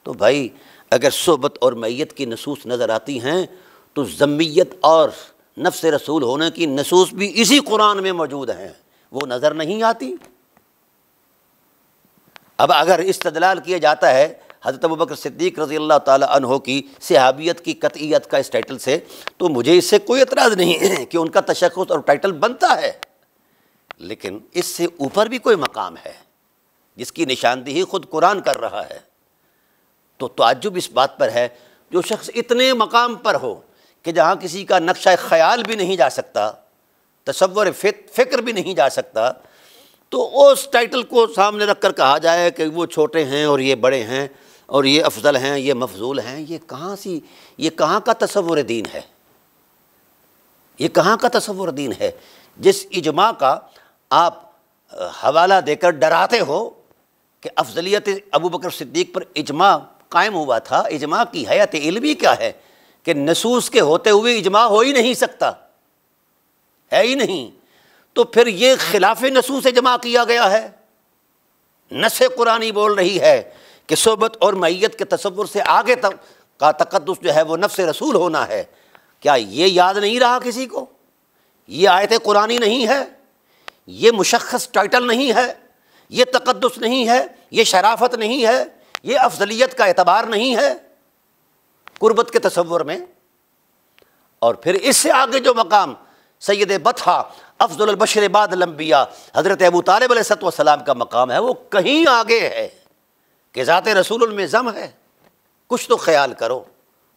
تو بھائی اگر صحبت اور میت کی نصوص نظر آتی ہیں تو ضمیت اور نفس رسول ہونے کی نصوص بھی اسی قرآن میں موجود ہیں، وہ نظر نہیں آتی۔ اب اگر استدلال کیا جاتا ہے حضرت ابوبکر صدیق رضی اللہ تعالی عنہ کی صحابیت کی قطعیت کا اس ٹائٹل سے، تو مجھے اس سے کوئی اعتراض نہیں ہے کہ ان کا تشخص اور ٹائٹل بنتا ہے، لیکن اس سے اوپر بھی کوئی مقام ہے جس کی نشاندہی خود قرآن کر رہا ہے۔ تو تعجب اس بات پر ہے، جو شخص اتنے مقام پر ہو کہ جہاں کسی کا نقشہ خیال بھی نہیں جا سکتا، تصور فکر بھی نہیں جا سکتا، تو اس ٹائٹل کو سامنے رکھ کر کہا جائے کہ وہ چھوٹے ہیں اور یہ بڑے ہیں اور یہ افضل ہیں، یہ مفضول ہیں، یہ کہاں کا تصور دین ہے؟ یہ کہاں کا تصور دین ہے؟ جس اجماع کا آپ حوالہ دے کر ڈراتے ہو کہ افضلیت ابوبکر صدیق پر اجماع قائم ہوا تھا، اجماع کی حیت علمی کیا ہے کہ نصوص کے ہوتے ہوئے اجماع ہو ہی نہیں سکتا، ہے ہی نہیں، تو پھر یہ خلاف نصوص اجماع کیا گیا ہے۔ نص قرآنی بول رہی ہے کہ صحبت اور معیت کے تصور سے آگے کا تقدس جو ہے وہ نفس رسول ہونا ہے۔ کیا یہ یاد نہیں رہا کسی کو؟ یہ آیت قرآنی نہیں ہے، یہ مشخص ٹائٹل نہیں ہے، یہ تقدس نہیں ہے، یہ شرافت نہیں ہے، یہ افضلیت کا اعتبار نہیں ہے قربت کے تصور میں۔ اور پھر اس سے آگے جو مقام سید بطحہ افضل البشر بعد الانبیاء حضرت ابو طالب علیہ السلام کا مقام ہے، وہ کہیں آگے ہے کہ ذات رسول میں ضم ہے۔ کچھ تو خیال کرو،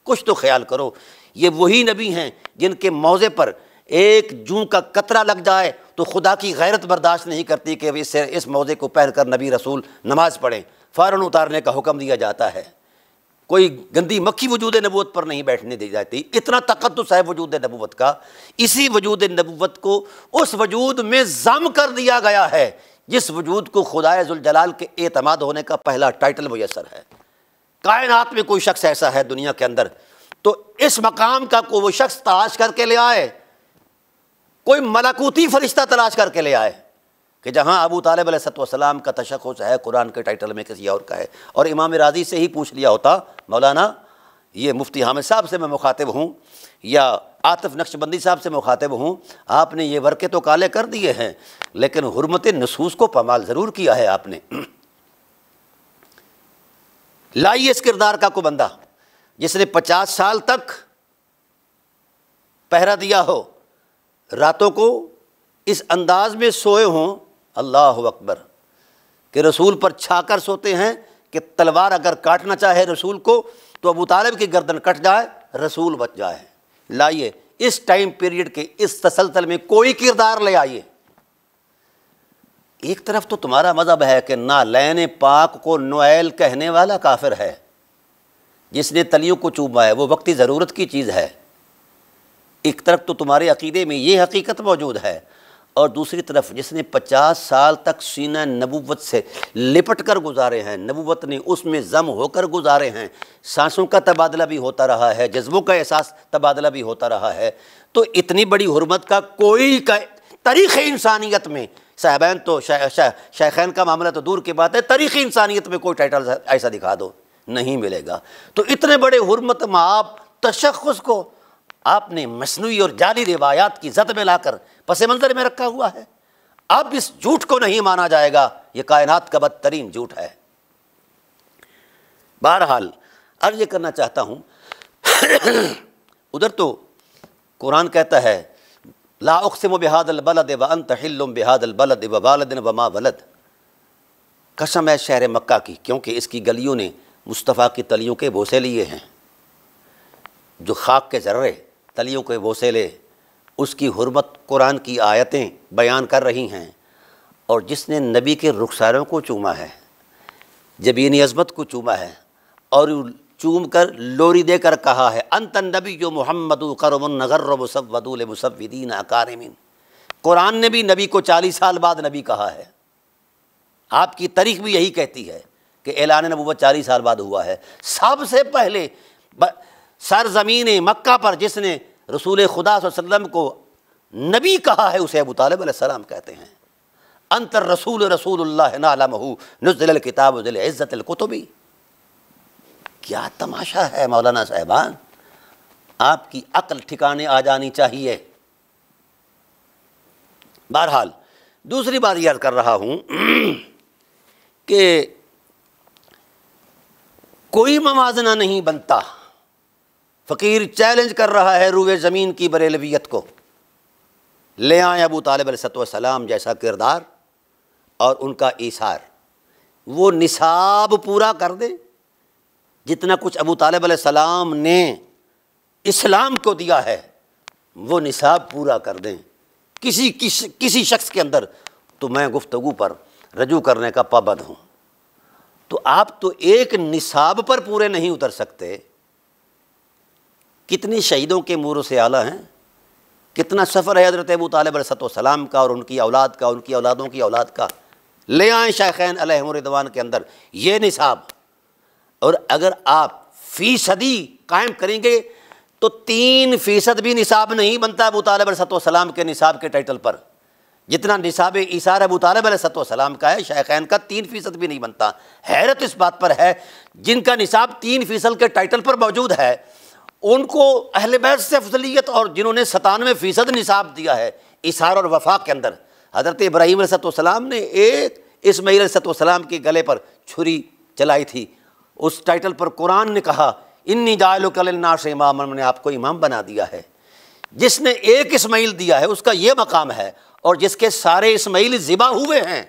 کچھ تو خیال کرو۔ یہ وہی نبی ہیں جن کے موضع پر ایک جوں کا قطرہ لگ جائے تو خدا کی غیرت برداشت نہیں کرتی کہ اس موضع کو پہن کر نبی رسول نماز پڑھیں، فوراً اتارنے کا حکم دیا جاتا ہے۔ کوئی گندی مکھی وجود نبوت پر نہیں بیٹھنے دی جاتی، اتنا تقدس ہے وجود نبوت کا۔ اسی وجود نبوت کو اس وجود میں ضم کر دیا گیا ہے جس وجود کو خدائے ذوالجلال کے اعتماد ہونے کا پہلا ٹائٹل میسر ہے۔ کائنات میں کوئی شخص ایسا ہے دنیا کے اندر تو اس مقام کا کوئی وہ شخص تلاش کر کے لے آئے، کوئی ملکوتی فرشتہ تلاش کر کے لے آئے کہ جہاں ابو طالب علیہ السلام کا تشخص ہے قرآن کے ٹائٹل میں کسی اور کا ہے۔ اور امام راضی سے ہی پوچھ لیا ہوتا، مولانا یہ مفتی حامد صاحب سے میں مخاطب ہوں یا عاطف نقشبندی صاحب سے مخاطب ہوں، آپ نے یہ ورقے تو کالے کر دیے ہیں لیکن حرمت نصوص کو پامال ضرور کیا ہے آپ نے۔ لائیے اس کردار کا کو بندہ جس نے 50 سال تک پہرا دیا ہو، راتوں کو اس انداز میں سوئے ہوں، اللہ اکبر، کہ رسول پر چھا کر سوتے ہیں کہ تلوار اگر کاٹنا چاہے رسول کو تو ابو طالب کی گردن کٹ جائے، رسول بچ جائے۔ لائیے اس ٹائم پیریڈ کے اس تسلسل میں کوئی کردار لے آئیے۔ ایک طرف تو تمہارا مذہب ہے کہ نالین پاک کو نویل کہنے والا کافر ہے، جس نے تلیوں کو چوما ہے وہ وقتی ضرورت کی چیز ہے۔ ایک طرف تو تمہارے عقیدے میں یہ حقیقت موجود ہے، اور دوسری طرف جس نے 50 سال تک سینہ نبوت سے لپٹ کر گزارے ہیں، نبوت نے اس میں ضم ہو کر گزارے ہیں، سانسوں کا تبادلہ بھی ہوتا رہا ہے، جذبوں کا احساس تبادلہ بھی ہوتا رہا ہے، تو اتنی بڑی حرمت کا کوئی تاریخ انسانیت میں، صاحبین تو شیخین کا معاملہ تو دور کی بات ہے، تاریخ انسانیت میں کوئی ٹائٹل ایسا دکھا دو، نہیں ملے گا۔ تو اتنے بڑے حرمت مآب تشخص کو آپ نے مصنوعی اور جعلی روایات کی زد میں لا کر پس منظر میں رکھا ہوا ہے۔ اب اس جھوٹ کو نہیں مانا جائے گا، یہ کائنات کا بدترین جھوٹ ہے۔ بہرحال عرض یہ کرنا چاہتا ہوں، ادھر تو قرآن کہتا ہے لا اقسم بہذا البلد وانت حل بہذا البلد ووالد وما ولد، قسم ہے شہر مکہ کی، کیونکہ اس کی گلیوں نے مصطفیٰ کی تلیوں کے بوسے لیے ہیں۔ جو خاک کے ذرے تلیوں کے بوسے لے، اس کی حرمت قرآن کی آیتیں بیان کر رہی ہیں۔ اور جس نے نبی کے رخساروں کو چوما ہے، جبین عظمت کو چوما ہے، اور چوم کر لوری دے کر کہا ہے انت النبی محمد قرب نغر مسود لمسودین اکارمین، قرآن نے بھی نبی کو 40 سال بعد نبی کہا ہے۔ آپ کی تاریخ بھی یہی کہتی ہے کہ اعلان نبوت 40 سال بعد ہوا ہے۔ سب سے پہلے سرزمین مکہ پر جس نے رسول خدا صلی اللہ علیہ وسلم کو نبی کہا ہے، اسے ابو طالب علیہ السلام کہتے ہیں۔ انت الرسول رسول اللہ نعلمہ نزل الکتاب ذی العزت الکتبی۔ کیا تماشا ہے مولانا صاحبان، آپ کی عقل ٹھکانے آ جانی چاہیے۔ بہرحال دوسری بات یہ عرض کر رہا ہوں کہ کوئی موازنہ نہیں بنتا۔ فقیر چیلنج کر رہا ہے روئے زمین کی بریلویت کو، لے آئیں ابو طالب علیہ السلام جیسا کردار اور ان کا ایثار، وہ نصاب پورا کر دیں جتنا کچھ ابو طالب علیہ السلام نے اسلام کو دیا ہے، وہ نصاب پورا کر دیں۔ کسی شخص کے اندر تو میں گفتگو پر رجوع کرنے کا پابند ہوں۔ تو آپ تو ایک نصاب پر پورے نہیں اتر سکتے۔ کتنی شہیدوں کے موروں سے اعلیٰ ہیں، کتنا سفر ہے حضرت ابو طالب علیہ السلام کا اور ان کی اولاد کا، ان کی اولادوں کی اولاد کا۔ لے آئیں شیخین علیہم الرضوان کے اندر یہ نصاب، اور اگر آپ فیصدی قائم کریں گے تو 3% بھی نصاب نہیں بنتا ابو طالب علیہ السلام کے نصاب کے ٹائٹل پر۔ جتنا نصاب ایثار ابو طالب علیہ السلام کا ہے، شیخین کا 3% بھی نہیں بنتا۔ حیرت اس بات پر ہے جن کا نصاب 3% کے ٹائٹل پر موجود ہے، ان کو اہل بیت سے افضلیت، اور جنہوں نے 97% نصاب دیا ہے ایثار اور وفا کے اندر۔ حضرت ابراہیم علیہ السلام نے ایک اسماعیل علیہ السلام کے گلے پر چھری چلائی تھی، اس ٹائٹل پر قرآن نے کہا انی جاعلک للناس اماما، میں نے آپ کو امام بنا دیا ہے۔ جس نے ایک اسماعیل دیا ہے اس کا یہ مقام ہے، اور جس کے سارے اسماعیل ذبح ہوئے ہیں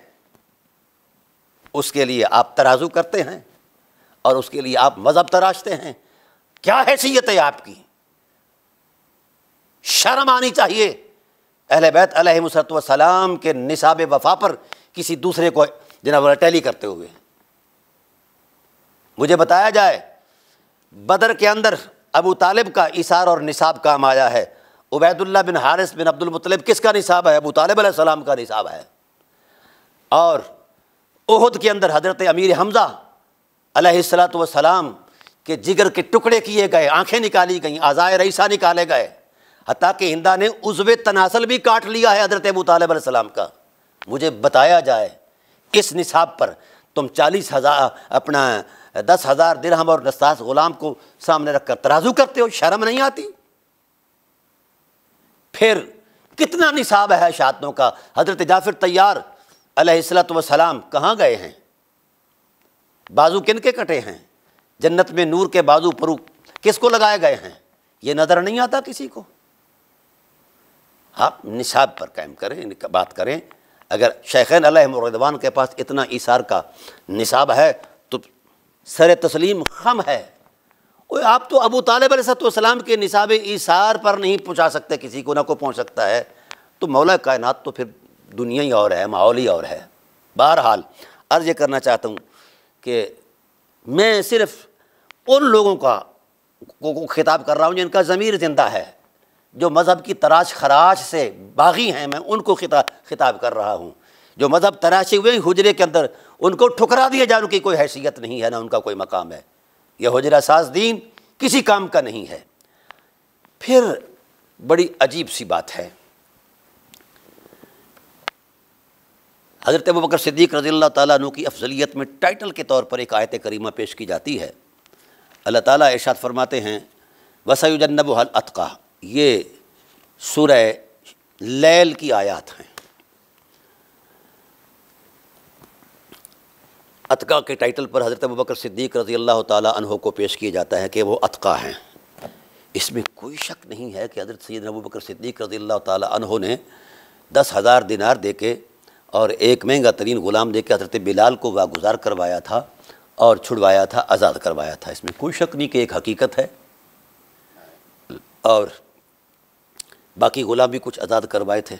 اس کے لیے آپ ترازو کرتے ہیں، اور اس کے لیے آپ مذہب تراشتے ہیں۔ کیا حیثیت ہے آپ کی؟ شرم آنی چاہیے اہل بیت علیہم السلام کے نصاب وفا پر کسی دوسرے کو جناب ٹیلی کرتے ہوئے۔ مجھے بتایا جائے بدر کے اندر ابو طالب کا ایثار اور نصاب کام آیا ہے، عبید اللہ بن حارث بن عبد المطلب کس کا نصاب ہے؟ ابو طالب علیہ السلام کا نصاب ہے۔ اور احد کے اندر حضرت امیر حمزہ علیہ السلام کے جگر کے ٹکڑے کیے گئے، آنکھیں نکالی گئیں، اعضائے رئیسہ نکالے گئے، حتیٰ کہ ہندا نے عضو تناسل بھی کاٹ لیا ہے حضرت ابو طالب علیہ السلام کا۔ مجھے بتایا جائے اس نصاب پر تم 10,000 درہم اور نصاص غلام کو سامنے رکھ کر ترازو کرتے ہو، شرم نہیں آتی؟ پھر کتنا نصاب ہے شہادتوں کا؟ حضرت جعفر طیار علیہ السلام کہاں گئے ہیں؟ بازو کن کے کٹے ہیں؟ جنت میں نور کے بازو پرو کس کو لگائے گئے ہیں؟ یہ نظر نہیں آتا کسی کو؟ آپ نصاب پر قائم کریں، بات کریں۔ اگر شیخین علیہم الرضوان کے پاس اتنا ایثار کا نصاب ہے تو سر تسلیم خم ہے۔ آپ تو ابو طالب علیہ السلام کے نصاب ایثار پر نہیں پہنچا سکتے کسی کو، نہ کو پہنچ سکتا ہے، تو مولا کائنات تو پھر دنیا ہی اور ہے، ماحول ہی اور ہے۔ بہرحال عرض یہ کرنا چاہتا ہوں کہ میں صرف ان لوگوں کو خطاب کر رہا ہوں جن کا ضمیر زندہ ہے، جو مذہب کی تراش خراش سے باغی ہیں، میں ان کو خطاب کر رہا ہوں۔ جو مذہب تراشے ہوئے حجرے کے اندر، ان کو ٹھکرا دیا جائے، ان کی کوئی حیثیت نہیں ہے، نہ ان کا کوئی مقام ہے۔ یہ حجرہ ساز دین کسی کام کا نہیں ہے۔ پھر بڑی عجیب سی بات ہے، حضرت ابوبکر صدیق رضی اللہ تعالیٰ عنہ کی افضلیت میں ٹائٹل کے طور پر ایک آیت کریمہ پیش کی جاتی ہے۔ اللہ تعالیٰ ارشاد فرماتے ہیں وَسَيُجَنَّبُهَا الْأَتْقَى، یہ سورہ لیل کی آیات ہیں۔ اتقا کے ٹائٹل پر حضرت ابوبکر صدیق رضی اللہ تعالیٰ عنہ کو پیش کیا جاتا ہے کہ وہ اتقا ہیں۔ اس میں کوئی شک نہیں ہے کہ حضرت سیدنا ابوبکر صدیق رضی اللہ تعالیٰ عنہ نے 10,000 دینار دے کے اور ایک مہنگا ترین غلام دے کے حضرت بلال کو واگزار کروایا تھا اور چھڑوایا تھا، آزاد کروایا تھا۔ اس میں کوئی شک نہیں کہ ایک حقیقت ہے، اور باقی غلام بھی کچھ آزاد کروائے تھے۔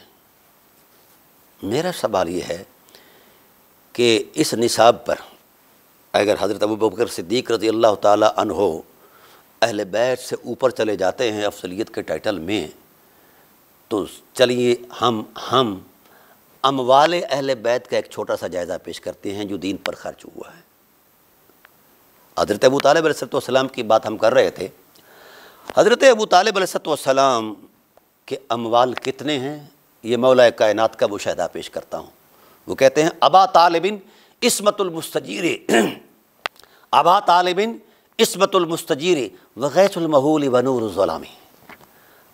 میرا سوال یہ ہے کہ اس نصاب پر اگر حضرت ابوبکر صدیق رضی اللہ تعالیٰ عنہ اہل بیت سے اوپر چلے جاتے ہیں افضلیت کے ٹائٹل میں، تو چلیے ہم اموال اہل بیت کا ایک چھوٹا سا جائزہ پیش کرتے ہیں جو دین پر خرچ ہوا ہے۔ حضرت ابو طالب علیہ السلام کی بات ہم کر رہے تھے۔ حضرت ابو طالب علیہ السلام کے اموال کتنے ہیں، یہ مولا کائنات کا مشاہدہ پیش کرتا ہوں۔ وہ کہتے ہیں ابا طالب عصمت المستجیر، ابا طالب عصمت المستجیر وغیث المحول ونور الظلام۔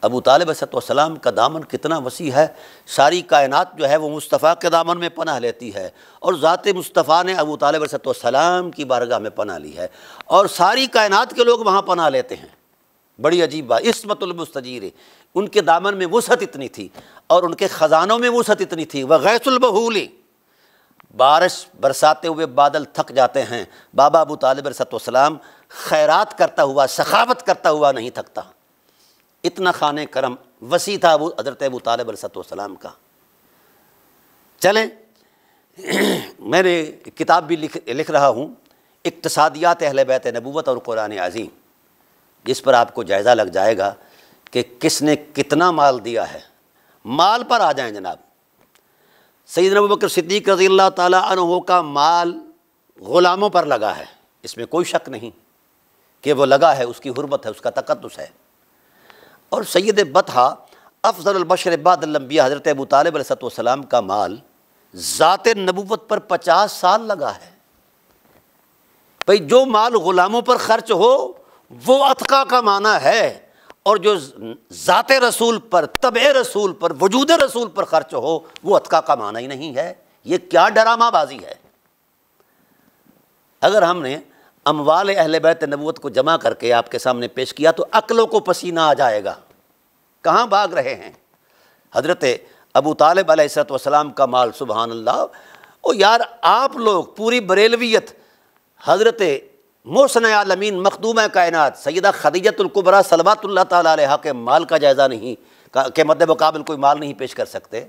ابو طالب علیہ السلام کا دامن کتنا وسیع ہے، ساری کائنات جو ہے وہ مصطفیٰ کے دامن میں پناہ لیتی ہے، اور ذات مصطفیٰ نے ابو طالب علیہ السلام کی بارگاہ میں پناہ لی ہے، اور ساری کائنات کے لوگ وہاں پناہ لیتے ہیں۔ بڑی عجیب بات، عصمت المستجیر، ان کے دامن میں وسعت اتنی تھی اور ان کے خزانوں میں وسعت اتنی تھی۔ وغیث المحول، بارش برساتے ہوئے بادل تھک جاتے ہیں، بابا ابو طالب علیہ السلام خیرات کرتا ہوا، سخاوت کرتا ہوا نہیں تھکتا۔ اتنا خانہ کرم وسیع تھا حضرت ابو طالب علیہ السلام کا۔ چلیں، میں نے کتاب بھی لکھ رہا ہوں، اقتصادیات اہل بیت نبوت اور قرآن عظیم، جس پر آپ کو جائزہ لگ جائے گا کہ کس نے کتنا مال دیا ہے۔ مال پر آ جائیں جناب، سیدنا ابوبکر صدیق رضی اللہ تعالیٰ عنہ کا مال غلاموں پر لگا ہے، اس میں کوئی شک نہیں کہ وہ لگا ہے، اس کی حرمت ہے، اس کا تقدس ہے۔ اور سید بطحہ افضل البشر بعد الانبیاء حضرت ابو طالب علیہ السلام کا مال ذات نبوت پر 50 سال لگا ہے۔ بھئی جو مال غلاموں پر خرچ ہو وہ اتقا کا معنی ہے، اور جو ذات رسول پر، تبع رسول پر، وجود رسول پر خرچ ہو وہ اتقا کا معنی ہی نہیں ہے۔ یہ کیا ڈرامہ بازی ہے؟ اگر ہم نے اموال اہل بیت نبوت کو جمع کر کے آپ کے سامنے پیش کیا تو عقلوں کو پسینہ آ جائے گا۔ کہاں بھاگ رہے ہیں؟ حضرت ابو طالب علیہ السلام کا مال، سبحان اللہ۔ او یار، آپ لوگ پوری بریلویت حضرت محسن عالمین مخدومہ کائنات سیدہ خدیجۃ الکبریٰ صلوات اللہ تعالیٰ علیہا کے مال کا جائزہ نہیں کے مد مقابل کوئی مال نہیں پیش کر سکتے،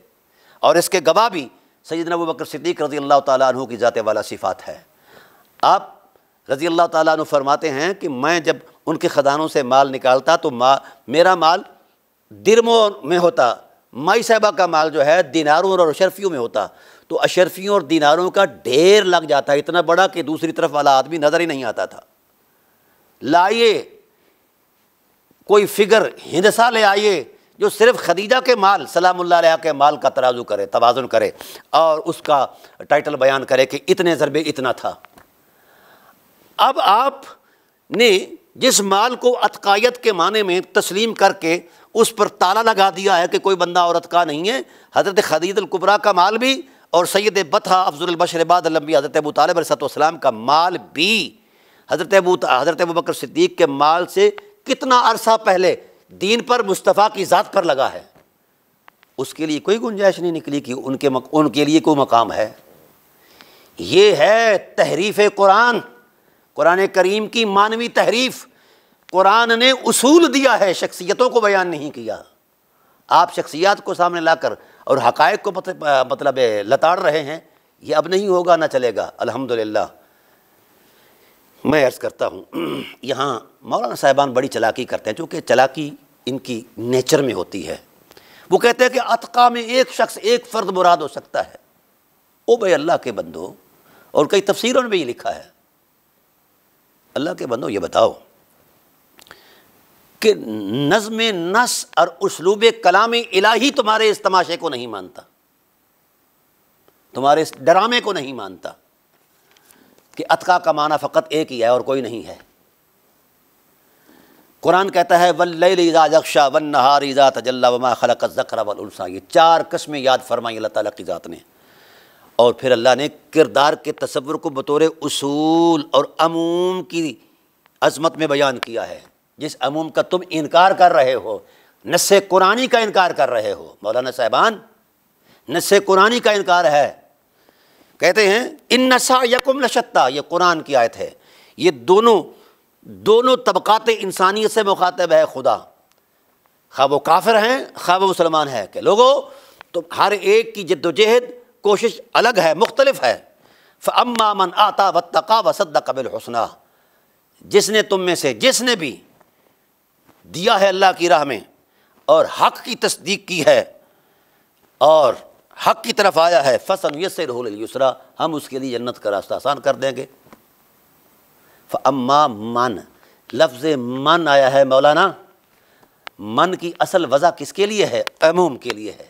اور اس کے گواہ بھی سیدنا ابوبکر صدیق رضی اللہ تعالیٰ عنہ کی ذات والا صفات ہے۔ آپ رضی اللہ تعالیٰ عنہ فرماتے ہیں کہ میں جب ان کے خزانوں سے مال نکالتا تو میرا مال درموں میں ہوتا، مائی صاحبہ کا مال جو ہے دیناروں اور اشرفیوں میں ہوتا، تو اشرفیوں اور دیناروں کا ڈھیر لگ جاتا، اتنا بڑا کہ دوسری طرف والا آدمی نظر ہی نہیں آتا تھا۔ لائیے کوئی فگر، ہندسہ لے آئیے جو صرف خدیجہ کے مال سلام اللہ علیہ کے مال کا ترازو کرے، توازن کرے، اور اس کا ٹائٹل بیان کرے کہ اتنے ضربے اتنا تھا۔ اب آپ نے جس مال کو اتقائیت کے معنی میں تسلیم کر کے اس پر تالا لگا دیا ہے کہ کوئی بندہ اور اتقا نہیں ہے، حضرت خدیجہ الکبریٰ کا مال بھی اور سید بطحہ افضل البشر بعد الانبیاء حضرت ابو طالب علیہ السلام کا مال بھی حضرت ابوبکر صدیق کے مال سے کتنا عرصہ پہلے دین پر، مصطفیٰ کی ذات پر لگا ہے۔ اس کے لیے کوئی گنجائش نہیں نکلی کہ ان کے لیے کوئی مقام ہے۔ یہ ہے تحریف قرآن، قرآن کریم کی مانوی تحریف۔ قرآن نے اصول دیا ہے، شخصیتوں کو بیان نہیں کیا۔ آپ شخصیات کو سامنے لا کر اور حقائق کو مطلب لتاڑ رہے ہیں، یہ اب نہیں ہوگا، نہ چلے گا۔ الحمدللہ میں عرض کرتا ہوں، یہاں مولانا صاحبان بڑی چلاکی کرتے ہیں، چونکہ چلاکی ان کی نیچر میں ہوتی ہے۔ وہ کہتے ہیں کہ اتقا میں ایک شخص، ایک فرد مراد ہو سکتا ہے۔ او بھائی اللہ کے بندو، اور کئی تفسیروں میں بھی یہ لکھا ہے، اللہ کے بندو یہ بتاؤ کہ نظم نص اور اسلوب کلام الہی تمہارے اس تماشے کو نہیں مانتا، تمہارے اس ڈرامے کو نہیں مانتا کہ اتقا کا معنی فقط ایک ہی ہے اور کوئی نہیں ہے۔ قرآن کہتا ہے واللیل اذا یغشی والنہار اذا تجلی وما خلق الذکر والانثی، یہ چار قسمیں یاد فرمائی اللہ تعالیٰ کی ذات نے، اور پھر اللہ نے کردار کے تصور کو بطور اصول اور عموم کی عظمت میں بیان کیا ہے۔ جس عموم کا تم انکار کر رہے ہو، نص قرآنی کا انکار کر رہے ہو، مولانا صاحبان نص قرآنی کا انکار ہے۔ کہتے ہیں ان سعیکم لشتی، یہ قرآن کی آیت ہے، یہ دونوں طبقات انسانیت سے مخاطب ہے خدا، خواہ وہ کافر ہیں خواہ وہ مسلمان ہیں، کہ لوگوں تو ہر ایک کی جد و جہد کوشش الگ ہے، مختلف ہے۔ فَأَمَّا مَنْ آتَى وَاتَّقَى وَصَدَّقَ بِالْحُسْنَى، جس نے تم میں سے جس نے بھی دیا ہے اللہ کی راہ میں اور حق کی تصدیق کی ہے اور حق کی طرف آیا ہے، فَسَنُيَسِّرُهُ لِلْيُسْرَىٰ، ہم اس کے لیے جنت کا راستہ آسان کر دیں گے۔ فَأَمَّا مَنْ، لفظ من آیا ہے مولانا، من کی اصل وضع کس کے لیے ہے؟ عموم کے لیے ہے۔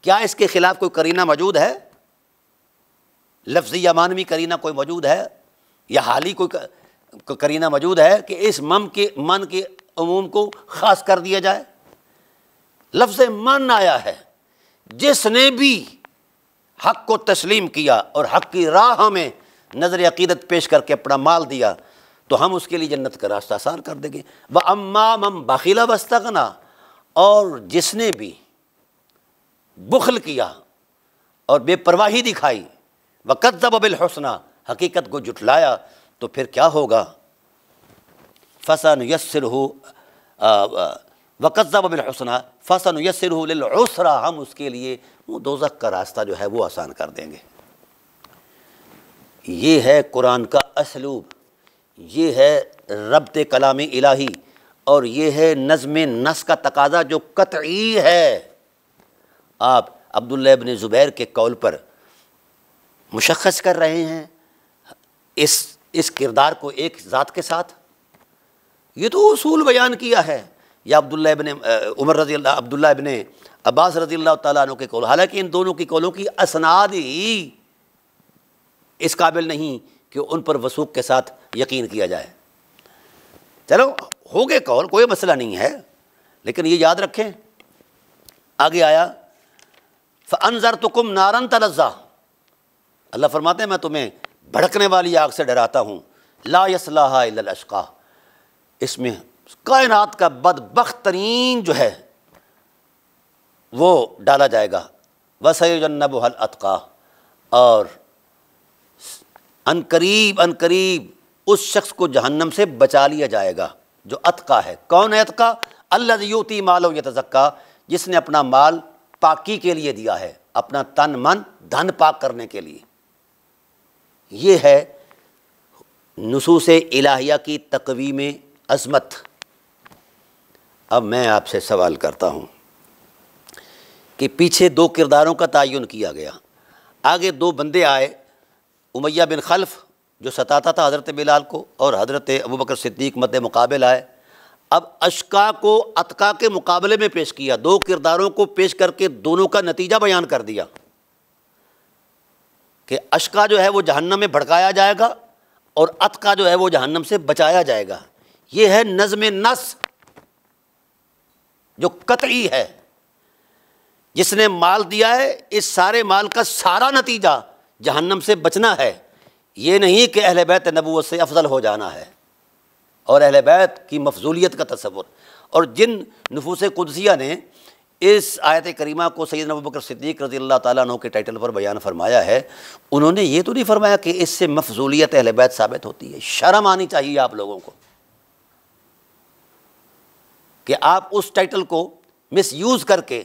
کیا اس کے خلاف کوئی قرینہ موجود ہے؟ لفظی یا معنوی قرینہ کوئی موجود ہے، یا حالی کوئی قرینہ موجود ہے کہ اس من کے عموم کو خاص کر دیا جائے؟ لفظ من آیا ہے، جس نے بھی حق کو تسلیم کیا اور حق کی راہ میں نظر عقیدت پیش کر کے اپنا مال دیا تو ہم اس کے لیے جنت کا راستہ آسان کر دیں گے۔ وَأَمَّا مَنْ بَخِلَ وَاسْتَغْنَىٰ، اور جس نے بھی بخل کیا اور بے پرواہی دکھائی، وَكَذَّبَ بِالْحُسْنَىٰ، حقیقت کو جھٹلایا، تو پھر کیا ہوگا؟ فَسَنُيَسِّرُهُ وَكَذَّبَ بِالْحُسْنَىٰ فَسَنُيَسِّرُهُ لِلْعُسْرَىٰ، ہم اس کے لیے وہ دوزخ کا راستہ جو ہے وہ آسان کر دیں گے۔ یہ ہے قرآن کا اسلوب، یہ ہے ربط کلام الہی، اور یہ ہے نظم نص کا تقاضا جو قطعی ہے۔ آپ عبداللہ ابن زبیر کے قول پر مشخص کر رہے ہیں اس کردار کو ایک ذات کے ساتھ، یہ تو اصول بیان کیا ہے۔ یا عبداللہ ابن عمر رضی اللہ، عبداللہ ابن عباس رضی اللہ تعالیٰ عنہ کے قول، حالانکہ ان دونوں کی قولوں کی اسناد ہی اس قابل نہیں کہ ان پر وثوق کے ساتھ یقین کیا جائے۔ چلو ہو گئے قول، کوئی مسئلہ نہیں ہے، لیکن یہ یاد رکھیں آگے آیا فَأَنذَرْتُكُمْ نَارًا تَلَظَّىٰ، اللہ فرماتے ہیں میں تمہیں بھڑکنے والی آگ سے ڈراتا ہوں، لَا يَصْلَاهَا إِلَّا الْأَشْقَىٰ، اس میں کائنات کا بدبخت ترین جو ہے وہ ڈالا جائے گا، وَسَيُجَنَّبُهَا الْأَتْقَىٰ، اور عنقریب اس شخص کو جہنم سے بچا لیا جائے گا جو اتقیٰ ہے۔ کون ہے اتقیٰ؟ الذی یؤتی مالہ یتزکیٰ، جس نے اپنا مال پاکی کے لیے دیا ہے، اپنا تن من دھن پاک کرنے کے لیے۔ یہ ہے نصوص الہیہ کی تقویم عظمت۔ اب میں آپ سے سوال کرتا ہوں کہ پیچھے دو کرداروں کا تعین کیا گیا، آگے دو بندے آئے، امیہ بن خلف جو ستاتا تھا حضرت بلال کو، اور حضرت ابوبکر صدیق مد مقابل آئے۔ اب اشقا کو اتقا کے مقابلے میں پیش کیا، دو کرداروں کو پیش کر کے دونوں کا نتیجہ بیان کر دیا کہ اشقا جو ہے وہ جہنم میں بھڑکایا جائے گا اور اتقا جو ہے وہ جہنم سے بچایا جائے گا۔ یہ ہے نظم نص جو قطعی ہے۔ جس نے مال دیا ہے، اس سارے مال کا سارا نتیجہ جہنم سے بچنا ہے، یہ نہیں کہ اہل بیت نبوت سے افضل ہو جانا ہے اور اہل بیت کی مفضولیت کا تصور۔ اور جن نفوس قدسیہ نے اس آیت کریمہ کو سیدنا ابوبکر صدیق رضی اللہ تعالیٰ عنہ کے ٹائٹل پر بیان فرمایا ہے، انہوں نے یہ تو نہیں فرمایا کہ اس سے مفضولیت اہل بیت ثابت ہوتی ہے۔ شرم آنی چاہیے آپ لوگوں کو کہ آپ اس ٹائٹل کو مس یوز کر کے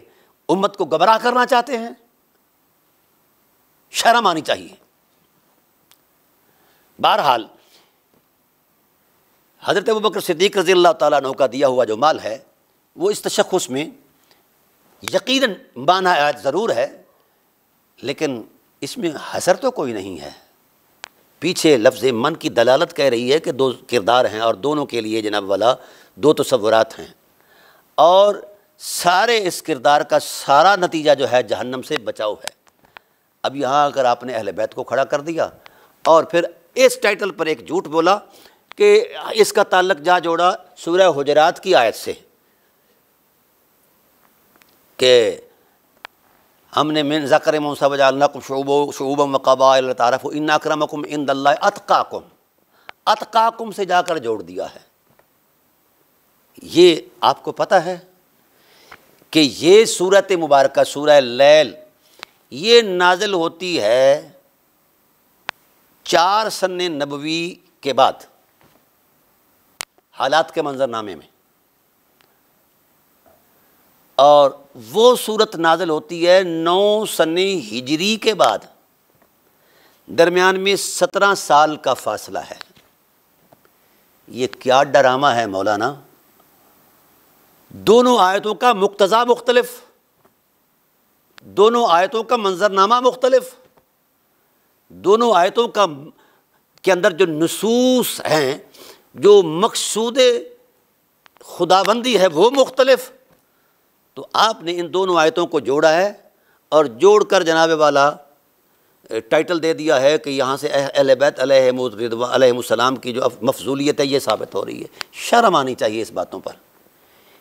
امت کو گمراہ کرنا چاہتے ہیں، شرم آنی چاہیے۔ بہرحال حضرت ابوبکر صدیق رضی اللہ تعالیٰ عنہ کا دیا ہوا جو مال ہے وہ اس تشخص میں یقیناً معنی آیت ضرور ہے، لیکن اس میں حصر تو کوئی نہیں ہے۔ پیچھے لفظ من کی دلالت کہہ رہی ہے کہ دو کردار ہیں اور دونوں کے لیے جناب والا دو تصورات ہیں، اور سارے اس کردار کا سارا نتیجہ جو ہے جہنم سے بچاؤ ہے۔ اب یہاں اگر آپ نے اہل بیت کو کھڑا کر دیا اور پھر اس ٹائٹل پر ایک جھوٹ بولا کہ اس کا تعلق جا جوڑا سورہ حجرات کی آیت سے کہ ہم نے من ذکر منسا وجعلناکم شعوبا وقبائل لتعارفوا ان اکرمکم عند اللہ اتقاکم، اتقاکم سے جا کر جوڑ دیا ہے۔ یہ آپ کو پتہ ہے کہ یہ سورۃ مبارکہ سورہ لیل یہ نازل ہوتی ہے 4 سن نبوی کے بعد حالات کے منظرنامے میں، اور وہ صورت نازل ہوتی ہے 9 سن ہجری کے بعد، درمیان میں 17 سال کا فاصلہ ہے۔ یہ کیا ڈرامہ ہے مولانا، دونوں آیتوں کا مقتضا مختلف، دونوں آیتوں کا منظرنامہ مختلف، دونوں آیتوں کے اندر جو نصوص ہیں، جو مقصود خداوندی ہے وہ مختلف۔ تو آپ نے ان دونوں آیتوں کو جوڑا ہے اور جوڑ کر جناب والا ٹائٹل دے دیا ہے کہ یہاں سے اہل بیت علیہم السلام کی جو مفضولیت ہے یہ ثابت ہو رہی ہے۔ شرم آنی چاہیے اس باتوں پر،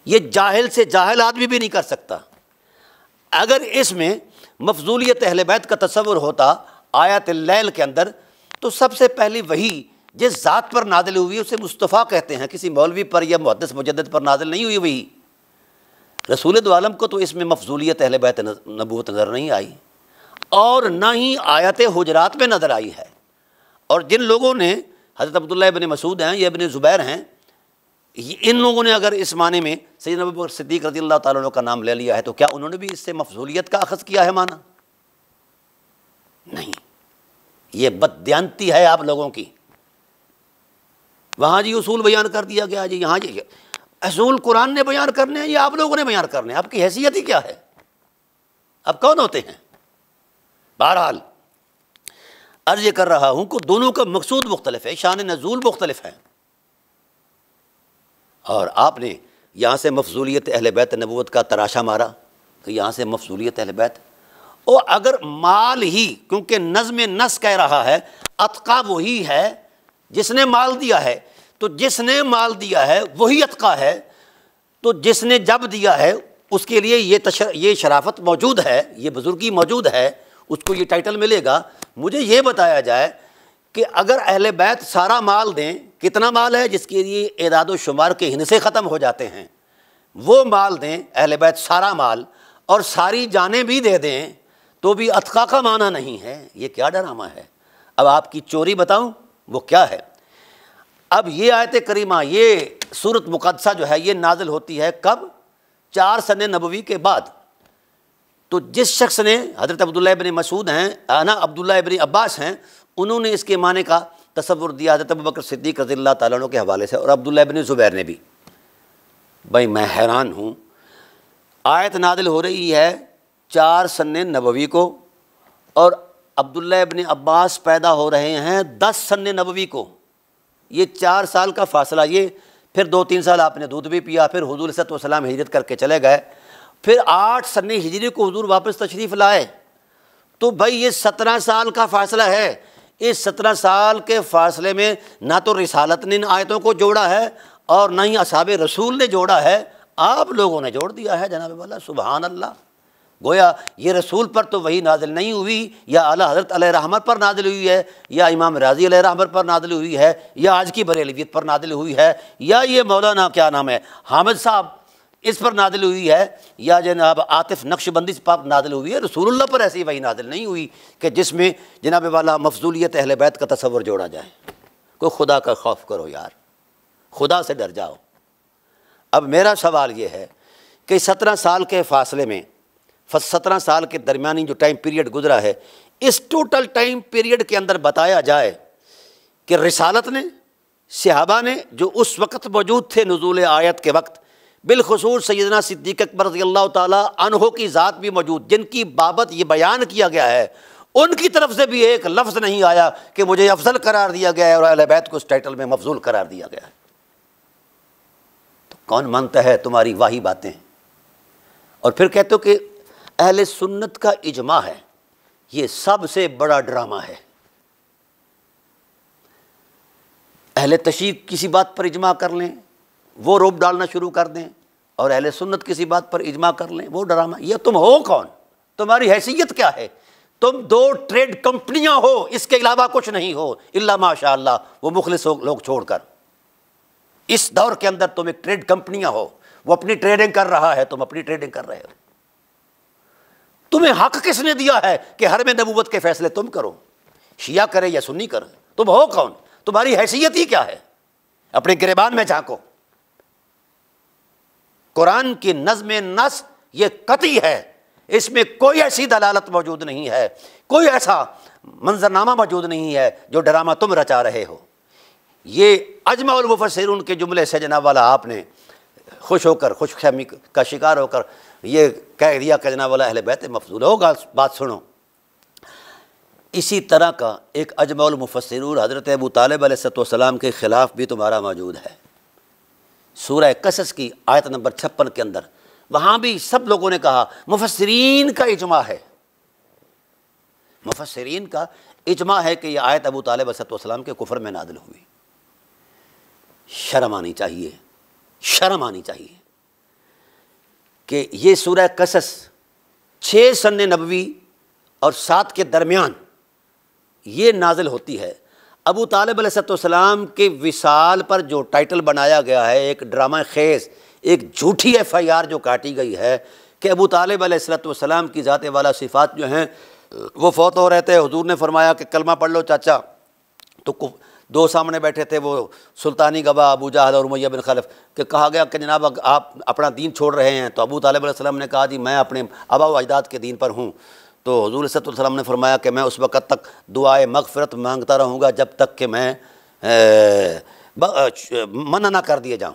یہ جاہل سے جاہل آدمی بھی نہیں کر سکتا۔ اگر اس میں مفضولیت اہل بیت کا تصور ہوتا آیت اللیل کے اندر، تو سب سے پہلی وحی جس ذات پر نازل ہوئی اسے مصطفیٰ کہتے ہیں، کسی مولوی پر یا محدث مجدد پر نازل نہیں ہوئی وحی۔ رسول دو عالم کو تو اس میں مفضولیت اہل بیت نبوت نظر نہیں آئی، اور نہ ہی آیت حجرات میں نظر آئی ہے۔ اور جن لوگوں نے حضرت عبداللہ ابن مسعود ہیں یا ابن زبیر ہیں، ان لوگوں نے اگر اس معنی میں سیدنا ابوبکر صدیق رضی اللہ تعالیٰ عنہ کا نام لے لیا ہے تو کیا انہوں نے بھی اس سے مفضولیت کا اخذ کیا ہے معنی؟ نہیں، یہ بددیانتی ہے آپ لوگوں کی۔ وہاں جی اصول بیان کر دیا گیا، جی یہاں جی اصول قرآن نے بیان کرنے ہیں یا آپ لوگوں نے بیان کرنے ہیں؟ آپ کی حیثیت ہی کیا ہے؟ آپ کون ہوتے ہیں؟ بہرحال عرض یہ کر رہا ہوں کہ دونوں کا مقصود مختلف ہے، شان نزول مختلف ہے، اور آپ نے یہاں سے مفضولیت اہل بیت نبوت کا تراشا مارا کہ یہاں سے مفضولیت اہل بیت، اور اگر مال ہی، کیونکہ نظم نص کہہ رہا ہے اتقا وہی ہے جس نے مال دیا ہے، تو جس نے مال دیا ہے وہی اتقا ہے، تو جس نے جب دیا ہے اس کے لیے یہ شرافت موجود ہے، یہ بزرگی موجود ہے، اس کو یہ ٹائٹل ملے گا۔ مجھے یہ بتایا جائے کہ اگر اہل بیت سارا مال دیں، کتنا مال ہے جس کے لیے اعداد و شمار کے ہندسے ختم ہو جاتے ہیں، وہ مال دیں اہل بیت سارا مال، اور ساری جانیں بھی دے دیں، تو بھی اتقا کا معنی نہیں ہے۔ یہ کیا ڈرامہ ہے؟ اب آپ کی چوری بتاؤں وہ کیا ہے؟ اب یہ آیت کریمہ، یہ سورت مقدسہ جو ہے یہ نازل ہوتی ہے کب؟ 4 سن نبوی کے بعد۔ تو جس شخص نے، حضرت عبداللہ ابن مسعود ہیں نا، عبداللہ ابن عباس ہیں، انہوں نے اس کے معنی کا تصور دیا حضرت ابوبکر صدیق رضی اللہ تعالیٰ عنہ کے حوالے سے، اور عبداللہ ابن زبیر نے بھی۔ بھائی میں حیران ہوں، آیت نازل ہو رہی ہے 4 سن نبوی کو، اور عبداللہ ابن عباس پیدا ہو رہے ہیں 10 سن نبوی کو۔ یہ 4 سال کا فاصلہ، یہ پھر 2-3 سال آپ نے دودھ بھی پیا، پھر حضور صلی اللہ علیہ وسلم ہجرت کر کے چلے گئے، پھر 8 سن ہجری کو حضور واپس تشریف لائے، تو بھائی یہ 17 سال کا فاصلہ ہے۔ اس 17 سال کے فاصلے میں نہ تو رسالت نے ان آیتوں کو جوڑا ہے اور نہ ہی اصحاب رسول نے جوڑا ہے، آپ لوگوں نے جوڑ دیا ہے جناب والا۔ سبحان اللہ، گویا یہ رسول پر تو وہی نازل نہیں ہوئی، یا اعلیٰ حضرت علیہ رحمت پر نازل ہوئی ہے، یا امام راضی علیہ رحمت پر نازل ہوئی ہے، یا آج کی بریلویت پر نازل ہوئی ہے، یا یہ مولانا کیا نام ہے حامد صاحب اس پر نازل ہوئی ہے یا جناب عاطف نقش بندی پر نازل ہوئی ہے، رسول اللہ پر ایسی وحی نازل نہیں ہوئی کہ جس میں جناب والا مفضولیت اہل بیت کا تصور جوڑا جائے۔ کوئی خدا کا خوف کرو یار، خدا سے ڈر جاؤ۔ اب میرا سوال یہ ہے کہ 17 سال کے فاصلے میں 17 سال کے درمیانی جو ٹائم پیریڈ گزرا ہے، اس ٹوٹل ٹائم پیریڈ کے اندر بتایا جائے کہ رسالت نے، صحابہ نے جو اس وقت موجود تھے نزول آیت کے وقت، بالخصوص سیدنا صدیق اکبر رضی اللہ تعالیٰ عنہ کی ذات بھی موجود، جن کی بابت یہ بیان کیا گیا ہے، ان کی طرف سے بھی ایک لفظ نہیں آیا کہ مجھے افضل قرار دیا گیا ہے اور اہل بیت کو اس ٹائٹل میں مفضول قرار دیا گیا ہے۔ تو کون مانتا ہے تمہاری واہی باتیں؟ اور پھر کہتے ہو کہ اہل سنت کا اجماع ہے، یہ سب سے بڑا ڈرامہ ہے۔ اہل تشیع کسی بات پر اجماع کر لیں، وہ روپ ڈالنا شروع کر دیں، اور اہل سنت کسی بات پر اجماع کر لیں، وہ ڈرامہ۔ یہ تم ہو کون؟ تمہاری حیثیت کیا ہے؟ تم 2 ٹریڈ کمپنیاں ہو، اس کے علاوہ کچھ نہیں ہو، الا ماشاء اللہ وہ مخلص لوگ چھوڑ کر۔ اس دور کے اندر تم ایک ٹریڈ کمپنیاں ہو، وہ اپنی ٹریڈنگ کر رہا ہے، تم اپنی ٹریڈنگ کر رہے ہو۔ تمہیں حق کس نے دیا ہے کہ حرم نبوت کے فیصلے تم کرو، شیعہ کرے یا سنی کرے؟ تم ہو کون؟ تمہاری حیثیت ہی کیا ہے؟ اپنے گریبان میں جھانکو۔ قرآن کی نظم نص یہ قطعی ہے، اس میں کوئی ایسی دلالت موجود نہیں ہے، کوئی ایسا منظرنامہ موجود نہیں ہے جو ڈرامہ تم رچا رہے ہو۔ یہ اجمع المفسرون کے جملے سے جناب والا آپ نے خوش ہو کر، خوش فہمی کا شکار ہو کر یہ کہہ دیا کہ جناب والا اہل بیت مفضول ہوگا۔ بات سنو، اسی طرح کا ایک اجمع المفسرون حضرت ابو طالب علیہ السلام کے خلاف بھی تمہارا موجود ہے۔ سورہ قصص کی آیت نمبر 56 کے اندر وہاں بھی سب لوگوں نے کہا مفسرین کا اجماع ہے، مفسرین کا اجماع ہے کہ یہ آیت ابو طالب علیہ السلام کے کفر میں نازل ہوئی۔ شرم آنی چاہیے، شرم آنی چاہیے کہ یہ سورہ قصص 6 سن نبوی اور 7 کے درمیان یہ نازل ہوتی ہے۔ ابو طالب علیہ السلام کے وصال پر جو ٹائٹل بنایا گیا ہے، ایک ڈرامہ خیز، ایک جھوٹی FIR جو کاٹی گئی ہے کہ ابو طالب علیہ السلام کی ذات والا صفات جو ہیں وہ فوت ہو رہے تھے، حضور نے فرمایا کہ کلمہ پڑھ لو چاچا، تو 2 سامنے بیٹھے تھے وہ سلطانی گواہ ابو جہل اور امیہ بن خلف، کہ کہا گیا کہ جناب آپ اپنا دین چھوڑ رہے ہیں، تو ابو طالب علیہ السلام نے کہا جی میں اپنے آبا و اجداد کے دین پر ہوں۔ تو حضور صلی اللہ علیہ وسلم نے فرمایا کہ میں اس وقت تک دعائے مغفرت مانگتا رہوں گا جب تک کہ میں منع نہ کر دیے جاؤں۔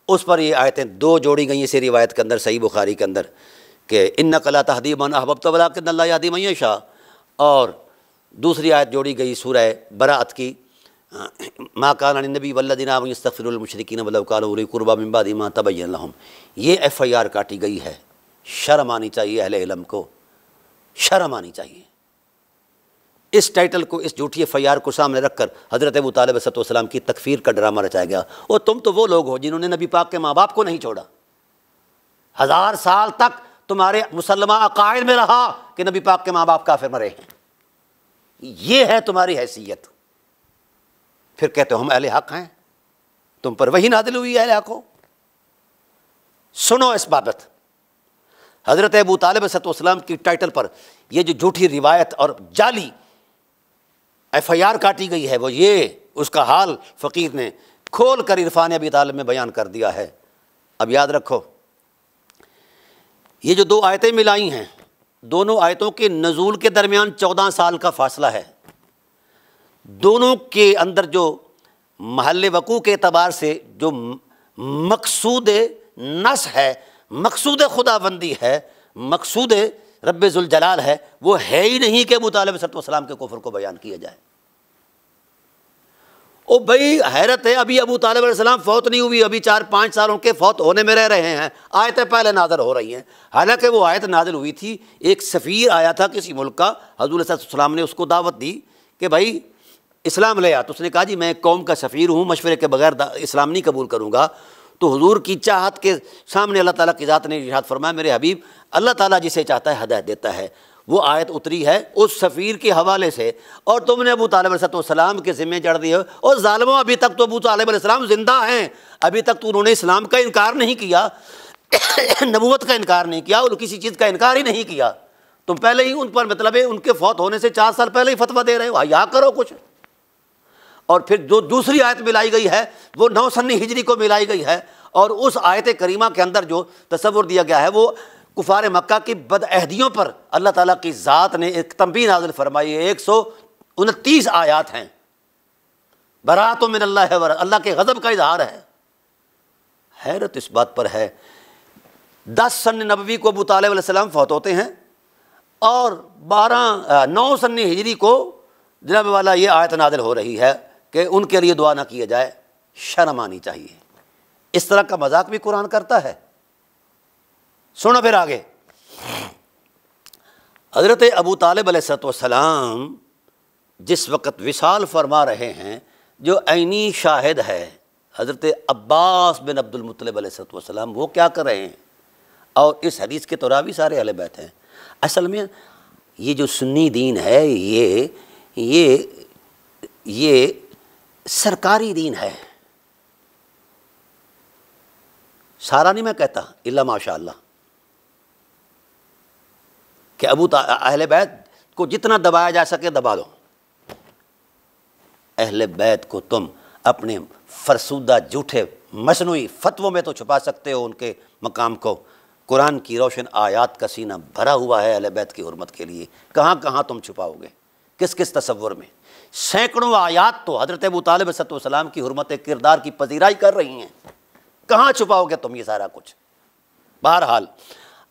اس پر یہ آیتیں 2 جوڑی گئی اسی روایت کے اندر، صحیح بخاری کے اندر، کہ انک لا تہدی من احببت ولکن اللہ یہدی من یشاء، اور دوسری آیت جوڑی گئی سورہ براءت کی، ما کان للنبی والذین آمنوا یستغفروا للمشرکین ولو کانوا اولی قربی من بعد ما تبین لہم۔ یہ FIR کاٹی گئی ہے۔ شرم آنی چاہیے اہل علم کو، شرم آنی چاہیے۔ اس ٹائٹل کو، اس جھوٹی FIR کو سامنے رکھ کر حضرت ابو طالب علیہ السلام کی تکفیر کا ڈرامہ رچایا گیا۔ اور تم تو وہ لوگ ہو جنہوں نے نبی پاک کے ماں باپ کو نہیں چھوڑا۔ 1000 سال تک تمہارے مسلمہ عقائد میں رہا کہ نبی پاک کے ماں باپ کافر مرے ہیں۔ یہ ہے تمہاری حیثیت۔ پھر کہتے ہو ہم اہل حق ہیں، تم پر وہی نازل ہوئی ہے اہل حق ہو۔ سنو اس بابت، حضرت ابو طالب علیہ السلام کی ٹائٹل پر یہ جو جھوٹی روایت اور جعلی FIR کاٹی گئی ہے، وہ یہ اس کا حال فقیر نے کھول کر عرفان ابی طالب میں بیان کر دیا ہے۔ اب یاد رکھو، یہ جو 2 آیتیں ملائی ہیں، دونوں آیتوں کے نزول کے درمیان 14 سال کا فاصلہ ہے۔ دونوں کے اندر جو محل وقوع کے اعتبار سے جو مقصود نص ہے، مقصود خدا بندی ہے، مقصود رب ذوالجلال ہے، وہ ہے ہی نہیں کہ ابو طالب علیہ السلام کے کفر کو بیان کیا جائے۔ او بھائی حیرت ہے، ابھی ابو طالب علیہ السلام فوت نہیں ہوئی، ابھی 4-5 سال ان کے فوت ہونے میں رہ رہے ہیں، آیتیں پہلے نازل ہو رہی ہیں۔ حالانکہ وہ آیت نازل ہوئی تھی، ایک سفیر آیا تھا کسی ملک کا، حضور صلی اللہ علیہ وسلم نے اس کو دعوت دی کہ بھائی اسلام لے آ، تو اس نے کہا جی میں ایک قوم کا سفیر ہوں، مشورے کے بغیر اسلام نہیں قبول کروں گا۔ تو حضور کی چاہت کے سامنے اللہ تعالیٰ کی ذات نے ارشاد فرمایا میرے حبیب، اللہ تعالیٰ جسے چاہتا ہے ہدایت دیتا ہے۔ وہ آیت اتری ہے اس سفیر کے حوالے سے، اور تم نے ابو طالب علیہ السلام کے ذمہ جڑ دیے، اور ظالموں ابھی تک تو ابو طالب علیہ السلام زندہ ہیں، ابھی تک تو انہوں نے اسلام کا انکار نہیں کیا، نبوت کا انکار نہیں کیا، اور کسی چیز کا انکار ہی نہیں کیا، تم پہلے ہی ان پر مطلب ہے ان کے فوت ہونے سے 4 سال پہلے ہی فتویٰ دے رہے ہو، حیا کرو کچھ۔ اور پھر جو دوسری آیت ملائی گئی ہے وہ 9 سن ہجری کو ملائی گئی ہے، اور اس آیت کریمہ کے اندر جو تصور دیا گیا ہے وہ کفار مکہ کی بدعہدیوں پر اللہ تعالیٰ کی ذات نے ایک تنبیہ نازل فرمائی ہے۔ 129 آیات ہیں، برات من اللہ ہے، اللہ کے غضب کا اظہار ہے۔ حیرت اس بات پر ہے 10 سن نبوی کو ابو طالب علیہ السلام فوت ہوتے ہیں، اور 9 سن ہجری کو جناب والا یہ آیت نازل ہو رہی ہے کہ ان کے لیے دعا نہ کیا جائے، شرم آنی چاہیے۔ اس طرح کا مذاق بھی قرآن کرتا ہے۔ سنو پھر آگے، حضرت ابو طالب علیہ السلام جس وقت وصال فرما رہے ہیں، جو عینی شاہد ہے حضرت عباس بن عبد المطلب علیہ السلام، وہ کیا کر رہے ہیں، اور اس حدیث کے تو راوی سارے اہل بیت ہیں۔ اصل میں یہ جو سنی دین ہے یہ سرکاری دین ہے، سارا نہیں میں کہتا الا ماشاء اللہ، کہ اہل بیت کو جتنا دبایا جا سکے دبا دو۔ اہل بیت کو تم اپنے فرسودہ جھوٹے مصنوعی فتووں میں تو چھپا سکتے ہو ان کے مقام کو، قرآن کی روشن آیات کا سینہ بھرا ہوا ہے اہل بیت کی حرمت کے لیے، کہاں کہاں تم چھپاؤ گے، کس کس تصور میں؟ سینکڑوں آیات تو حضرت ابو طالب علیہ السلام کی حرمت کردار کی پذیرائی کر رہی ہیں، کہاں چھپاؤ گے تم یہ سارا کچھ؟ بہرحال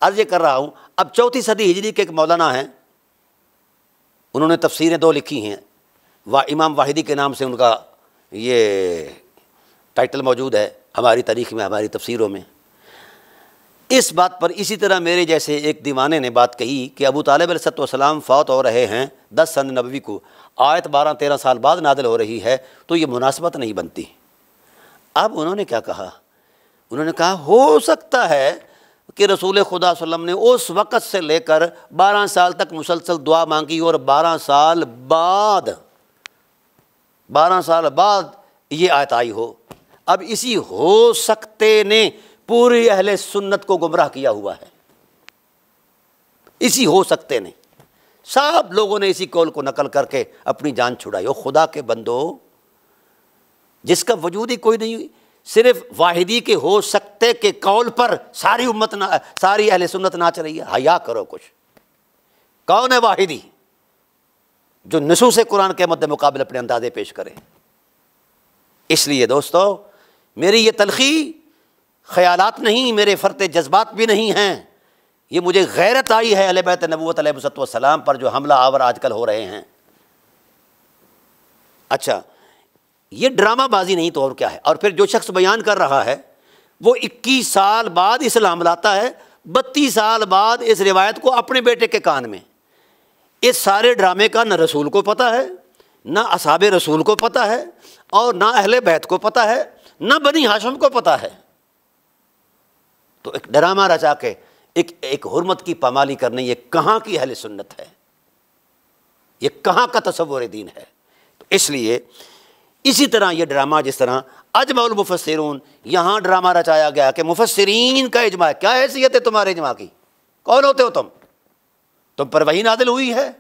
عرض یہ کر رہا ہوں، اب 4 صدی ہجری کے ایک مولانا ہیں، انہوں نے تفسیریں 2 لکھی ہیں، امام واحدی کے نام سے ان کا یہ ٹائٹل موجود ہے ہماری تاریخ میں، ہماری تفسیروں میں۔ اس بات پر اسی طرح میرے جیسے ایک دیوانے نے بات کہی کہ ابو طالب علیہ السلام فوت ہو رہے ہیں 10 سن نبوی کو، آیت 12-13 سال بعد نازل ہو رہی ہے، تو یہ مناسبت نہیں بنتی۔ اب انہوں نے کیا کہا؟ انہوں نے کہا ہو سکتا ہے کہ رسول خدا صلی اللہ علیہ وسلم نے اس وقت سے لے کر 12 سال تک مسلسل دعا مانگی، اور 12 سال بعد یہ آیت آئی ہو۔ اب اسی ہو سکتے نے پوری اہل سنت کو گمراہ کیا ہوا ہے، اسی ہو سکتے نے سب لوگوں نے اسی قول کو نقل کر کے اپنی جان چھڑائی۔ خدا کے بندو، جس کا وجود ہی کوئی نہیں، صرف واحدی کے ہو سکتے کے قول پر ساری اہل سنت ناچ رہی ہے، حیا کرو کچھ۔ کون ہے واحدی جو نصوص قرآن کے مد مقابل اپنے اندازے پیش کرے؟ اس لیے دوستو، میری یہ تلخی خیالات نہیں، میرے فرط جذبات بھی نہیں ہیں، یہ مجھے غیرت آئی ہے اہل بیت نبوت علیہ السلام پر جو حملہ آور آج کل ہو رہے ہیں۔ اچھا، یہ ڈرامہ بازی نہیں تو اور کیا ہے؟ اور پھر جو شخص بیان کر رہا ہے وہ 21 سال بعد اسلام لاتا ہے، 32 سال بعد اس روایت کو اپنے بیٹے کے کان میں۔ اس سارے ڈرامے کا نہ رسول کو پتہ ہے، نہ اصحاب رسول کو پتہ ہے، اور نہ اہل بیت کو پتہ ہے، نہ بنی ہاشم کو پتہ ہے۔ تو ایک ڈرامہ رچا کے ایک حرمت کی پامالی کرنے، یہ کہاں کی اہل سنت ہے؟ یہ کہاں کا تصور دین ہے؟ تو اس لیے اسی طرح یہ ڈرامہ، جس طرح اجمع المفسرون، یہاں ڈرامہ رچایا گیا کہ مفسرین کا اجماع، کیا حیثیت ہے تمہارے اجماع کی؟ کون ہوتے ہو تم پر وحی نازل ہوئی ہے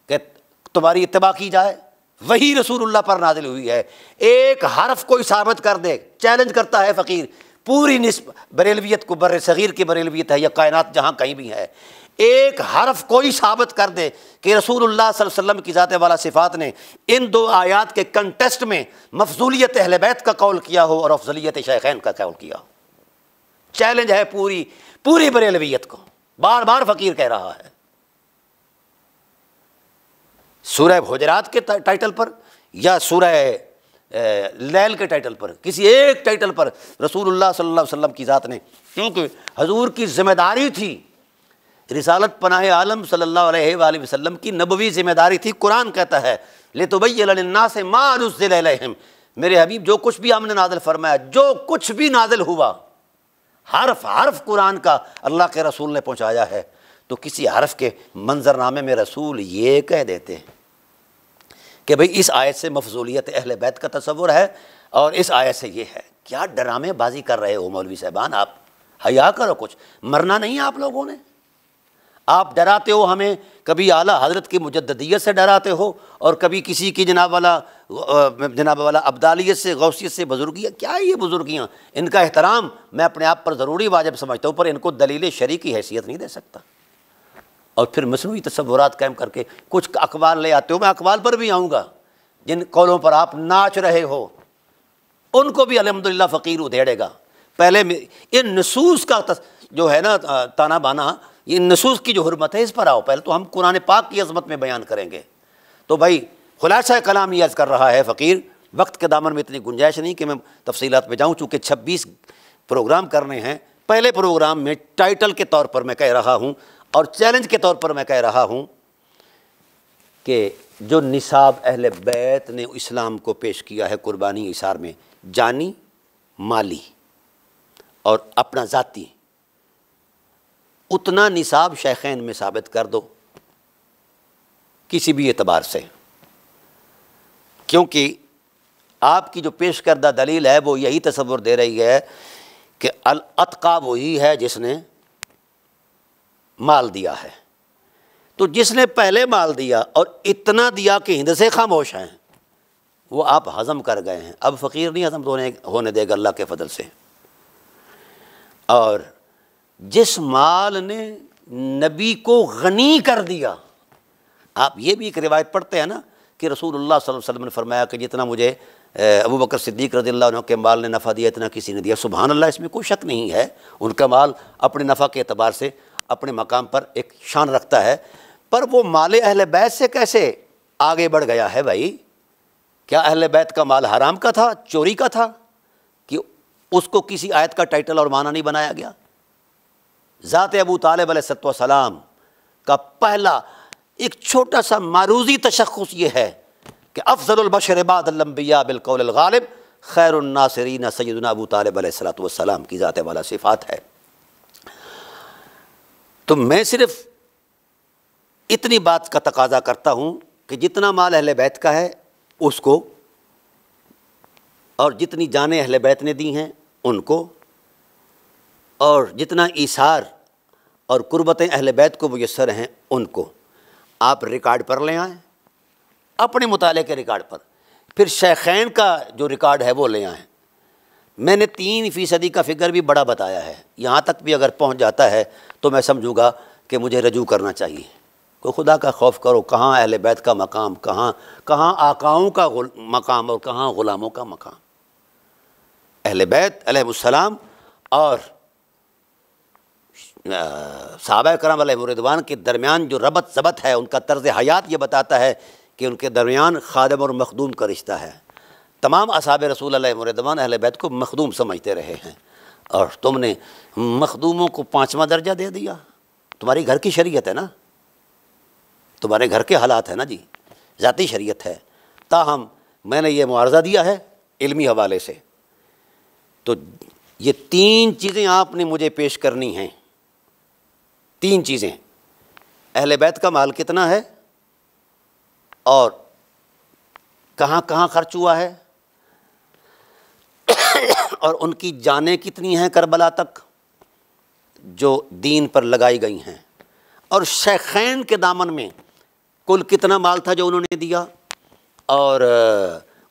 کہ تمہاری اتباع کی جائے؟ وہی رسول اللہ پر نازل ہوئی ہے۔ ایک حرف کوئی ثابت کر دے، چیلنج کرتا ہے فقیر، پوری نسب بریلویت کو، بر صغیر کی بریلویت ہے یا کائنات جہاں کہیں بھی ہے، ایک حرف کوئی ثابت کر دے کہ رسول اللہ صلی اللہ علیہ وسلم کی ذات والا صفات نے ان 2 آیات کے کنٹیسٹ میں مفضولیت اہل بیت کا قول کیا ہو اور افضلیت شیخین کا قول کیا ہو۔ چیلنج ہے پوری بریلویت کو، بار بار فقیر کہہ رہا ہے۔ سورہ حجرات کے ٹائٹل پر یا سورہ لیل کے ٹائٹل پر، کسی ایک ٹائٹل پر رسول اللہ صلی اللہ علیہ وسلم کی ذات نے، کیونکہ حضور کی ذمہ داری تھی، رسالت پناہ عالم صلی اللہ علیہ وآلہ وسلم کی نبوی ذمہ داری تھی۔ قرآن کہتا ہے لِتُبَيِّنَ لِلنَّاسِ مَا نُزِّلَ إِلَيْهِمْ، میرے حبیب جو کچھ بھی ہم نے نازل فرمایا، جو کچھ بھی نازل ہوا، حرف حرف قرآن کا اللہ کے رسول نے پہنچایا ہے۔ تو کسی حرف کے منظرنامے میں رسول یہ کہہ دیتے ہیں کہ بھئی اس آیت سے مفضولیت اہل بیت کا تصور ہے اور اس آیت سے یہ ہے۔ کیا ڈرامے بازی کر رہے ہو مولوی صاحبان، آپ حیا کرو، کچھ مرنا نہیں ہے آپ لوگوں نے؟ آپ ڈراتے ہو ہمیں، کبھی اعلیٰ حضرت کی مجددیت سے ڈراتے ہو اور کبھی کسی کی جناب والا ابدالیت سے، غوثیت سے، بزرگیاں۔ کیا ہے یہ بزرگیاں؟ ان کا احترام میں اپنے آپ پر ضروری واجب سمجھتا ہوں، پر ان کو دلیل شرعی کی حیثیت نہیں دے سکتا۔ اور پھر مصنوعی تصورات قائم کر کے کچھ اقوال لے آتے ہو، میں اقوال پر بھی آؤں گا، جن قولوں پر آپ ناچ رہے ہو ان کو بھی الحمدللہ فقیر ادھیڑے گا۔ پہلے ان نصوص کا جو ہے نا تانا بانا، یہ نصوص کی جو حرمت ہے اس پر آؤ، پہلے تو ہم قرآن پاک کی عظمت میں بیان کریں گے۔ تو بھائی خلاصہ کلام یہ عرض کر رہا ہے فقیر، وقت کے دامن میں اتنی گنجائش نہیں کہ میں تفصیلات میں جاؤں، چونکہ 26 پروگرام کرنے ہیں۔ پہلے پروگرام میں ٹائٹل کے طور پر میں کہہ رہا ہوں اور چیلنج کے طور پر میں کہہ رہا ہوں کہ جو نصاب اہل بیت نے اسلام کو پیش کیا ہے قربانی ایثار میں، جانی، مالی اور اپنا ذاتی، اتنا نصاب شیخین میں ثابت کر دو کسی بھی اعتبار سے، کیونکہ آپ کی جو پیش کردہ دلیل ہے وہ یہی تصور دے رہی ہے کہ الاتقا وہی ہے جس نے مال دیا ہے۔ تو جس نے پہلے مال دیا اور اتنا دیا کہ ہند سے خاموش ہیں، وہ آپ ہضم کر گئے ہیں، اب فقیر نہیں ہضم ہونے دے گا اللہ کے فضل سے۔ اور جس مال نے نبی کو غنی کر دیا، آپ یہ بھی ایک روایت پڑھتے ہیں نا کہ رسول اللہ صلی اللہ علیہ وسلم نے فرمایا کہ جتنا مجھے ابو بکر صدیق رضی اللہ عنہ کے مال نے نفع دیا اتنا کسی نے دیا۔ سبحان اللہ، اس میں کوئی شک نہیں ہے، ان کا مال اپنے نفع کے اعتبار سے اپنے مقام پر ایک شان رکھتا ہے، پر وہ مال اہل بیت سے کیسے آگے بڑھ گیا ہے بھائی؟ کیا اہل بیت کا مال حرام کا تھا، چوری کا تھا، کہ اس کو کسی آیت کا ٹائٹل اور معنی نہیں بنایا گیا؟ ذات ابو طالب علیہ السلام کا پہلا ایک چھوٹا سا معروضی تشخص یہ ہے کہ افضل البشر بعد الانبیاء بالقول الغالب خیر الناصرین سیدنا ابو طالب علیہ السلام کی ذات والا صفات ہے۔ تو میں صرف اتنی بات کا تقاضا کرتا ہوں کہ جتنا مال اہل بیت کا ہے اس کو، اور جتنی جانیں اہل بیت نے دی ہیں ان کو، اور جتنا ایثار اور قربتیں اہل بیت کو میسر ہیں ان کو آپ ریکارڈ پر لے آئیں، اپنے مطالعے کے ریکارڈ پر۔ پھر شیخین کا جو ریکارڈ ہے وہ لے آئیں۔ میں نے 3% کا فگر بھی بڑا بتایا ہے، یہاں تک بھی اگر پہنچ جاتا ہے تو میں سمجھوں گا کہ مجھے رجوع کرنا چاہیے۔ کوئی خدا کا خوف کرو، کہاں اہل بیت کا مقام، کہاں آقاؤں کا مقام اور کہاں غلاموں کا مقام۔ اہل بیت علیہ السلام اور صحابہ کرام علیہ رضوان کے درمیان جو ربط ضبط ہے، ان کا طرز حیات یہ بتاتا ہے کہ ان کے درمیان خادم اور مخدوم کا رشتہ ہے۔ تمام اصحاب رسول علیہ رضوان اہل بیت کو مخدوم سمجھتے رہے ہیں، اور تم نے مخدوموں کو 5واں درجہ دے دیا۔ تمہاری گھر کی شریعت ہے نا، تمہارے گھر کے حالات ہیں نا جی، ذاتی شریعت ہے۔ تاہم میں نے یہ معارضہ دیا ہے علمی حوالے سے۔ تو یہ 3 چیزیں آپ نے مجھے پیش کرنی ہیں، 3 چیزیں: اہل بیت کا مال کتنا ہے اور کہاں کہاں خرچ ہوا ہے، اور ان کی جانیں کتنی ہیں کربلا تک جو دین پر لگائی گئی ہیں، اور شیخین کے دامن میں کل کتنا مال تھا جو انہوں نے دیا، اور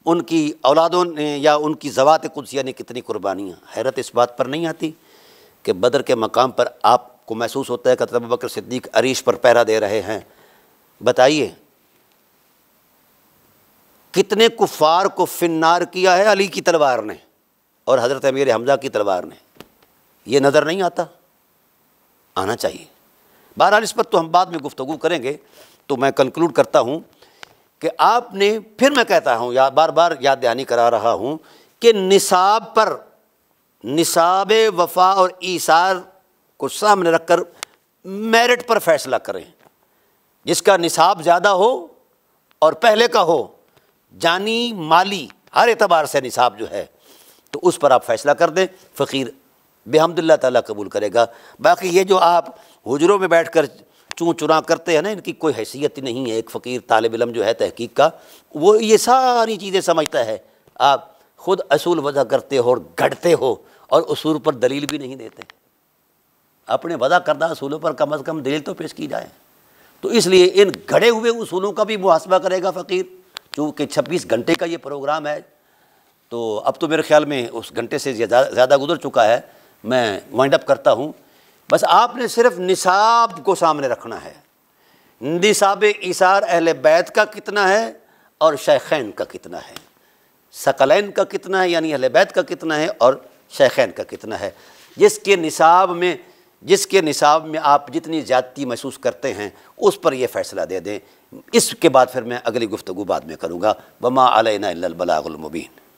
ان کی اولادوں نے یا ان کی ذوات قدسیہ نے کتنی قربانیاں۔ حیرت اس بات پر نہیں آتی کہ بدر کے مقام پر آپ کو محسوس ہوتا ہے کہ ابو بکر صدیق عریش پر پہرا دے رہے ہیں، بتائیے کتنے کفار کو فنار کیا ہے علی کی تلوار نے اور حضرت امیر حمزہ کی تلوار نے؟ یہ نظر نہیں آتا؟ آنا چاہیے۔ بہرحال اس پر تو ہم بعد میں گفتگو کریں گے۔ تو میں کنکلوڈ کرتا ہوں کہ آپ نے، پھر میں کہتا ہوں، بار بار یاد دہانی کرا رہا ہوں کہ نصاب پر، نصاب وفا اور ایثار کو سامنے رکھ کر میرٹ پر فیصلہ کریں۔ جس کا نصاب زیادہ ہو اور پہلے کا ہو، جانی مالی ہر اعتبار سے نصاب جو ہے، تو اس پر آپ فیصلہ کر دیں، فقیر بحمد اللہ تعالیٰ قبول کرے گا۔ باقی یہ جو آپ حجروں میں بیٹھ کر چوں چرا کرتے ہیں نا، ان کی کوئی حیثیت ہی نہیں ہے۔ ایک فقیر طالب علم جو ہے تحقیق کا، وہ یہ ساری چیزیں سمجھتا ہے، آپ خود اصول وضع کرتے ہو اور گھڑتے ہو اور اصول پر دلیل بھی نہیں دیتے۔ اپنے وضع کردہ اصولوں پر کم از کم دلیل تو پیش کی جائے۔ تو اس لیے ان گھڑے ہوئے اصولوں کا بھی محاسبہ کرے گا فقیر۔ چونکہ 26 گھنٹے کا یہ پروگرام ہے، تو اب تو میرے خیال میں اس گھنٹے سے زیادہ گزر چکا ہے، میں وائنڈ اپ کرتا ہوں۔ بس آپ نے صرف نصاب کو سامنے رکھنا ہے، نصاب ایثار اہل بیت کا کتنا ہے اور شیخین کا کتنا ہے، ثقلین کا کتنا ہے یعنی اہل بیت کا کتنا ہے اور شیخین کا کتنا ہے۔ جس کے نصاب میں آپ جتنی زیادتی محسوس کرتے ہیں اس پر یہ فیصلہ دے دیں۔ اس کے بعد پھر میں اگلی گفتگو بعد میں کروں گا۔ وما علینا الا البلاغ المبین۔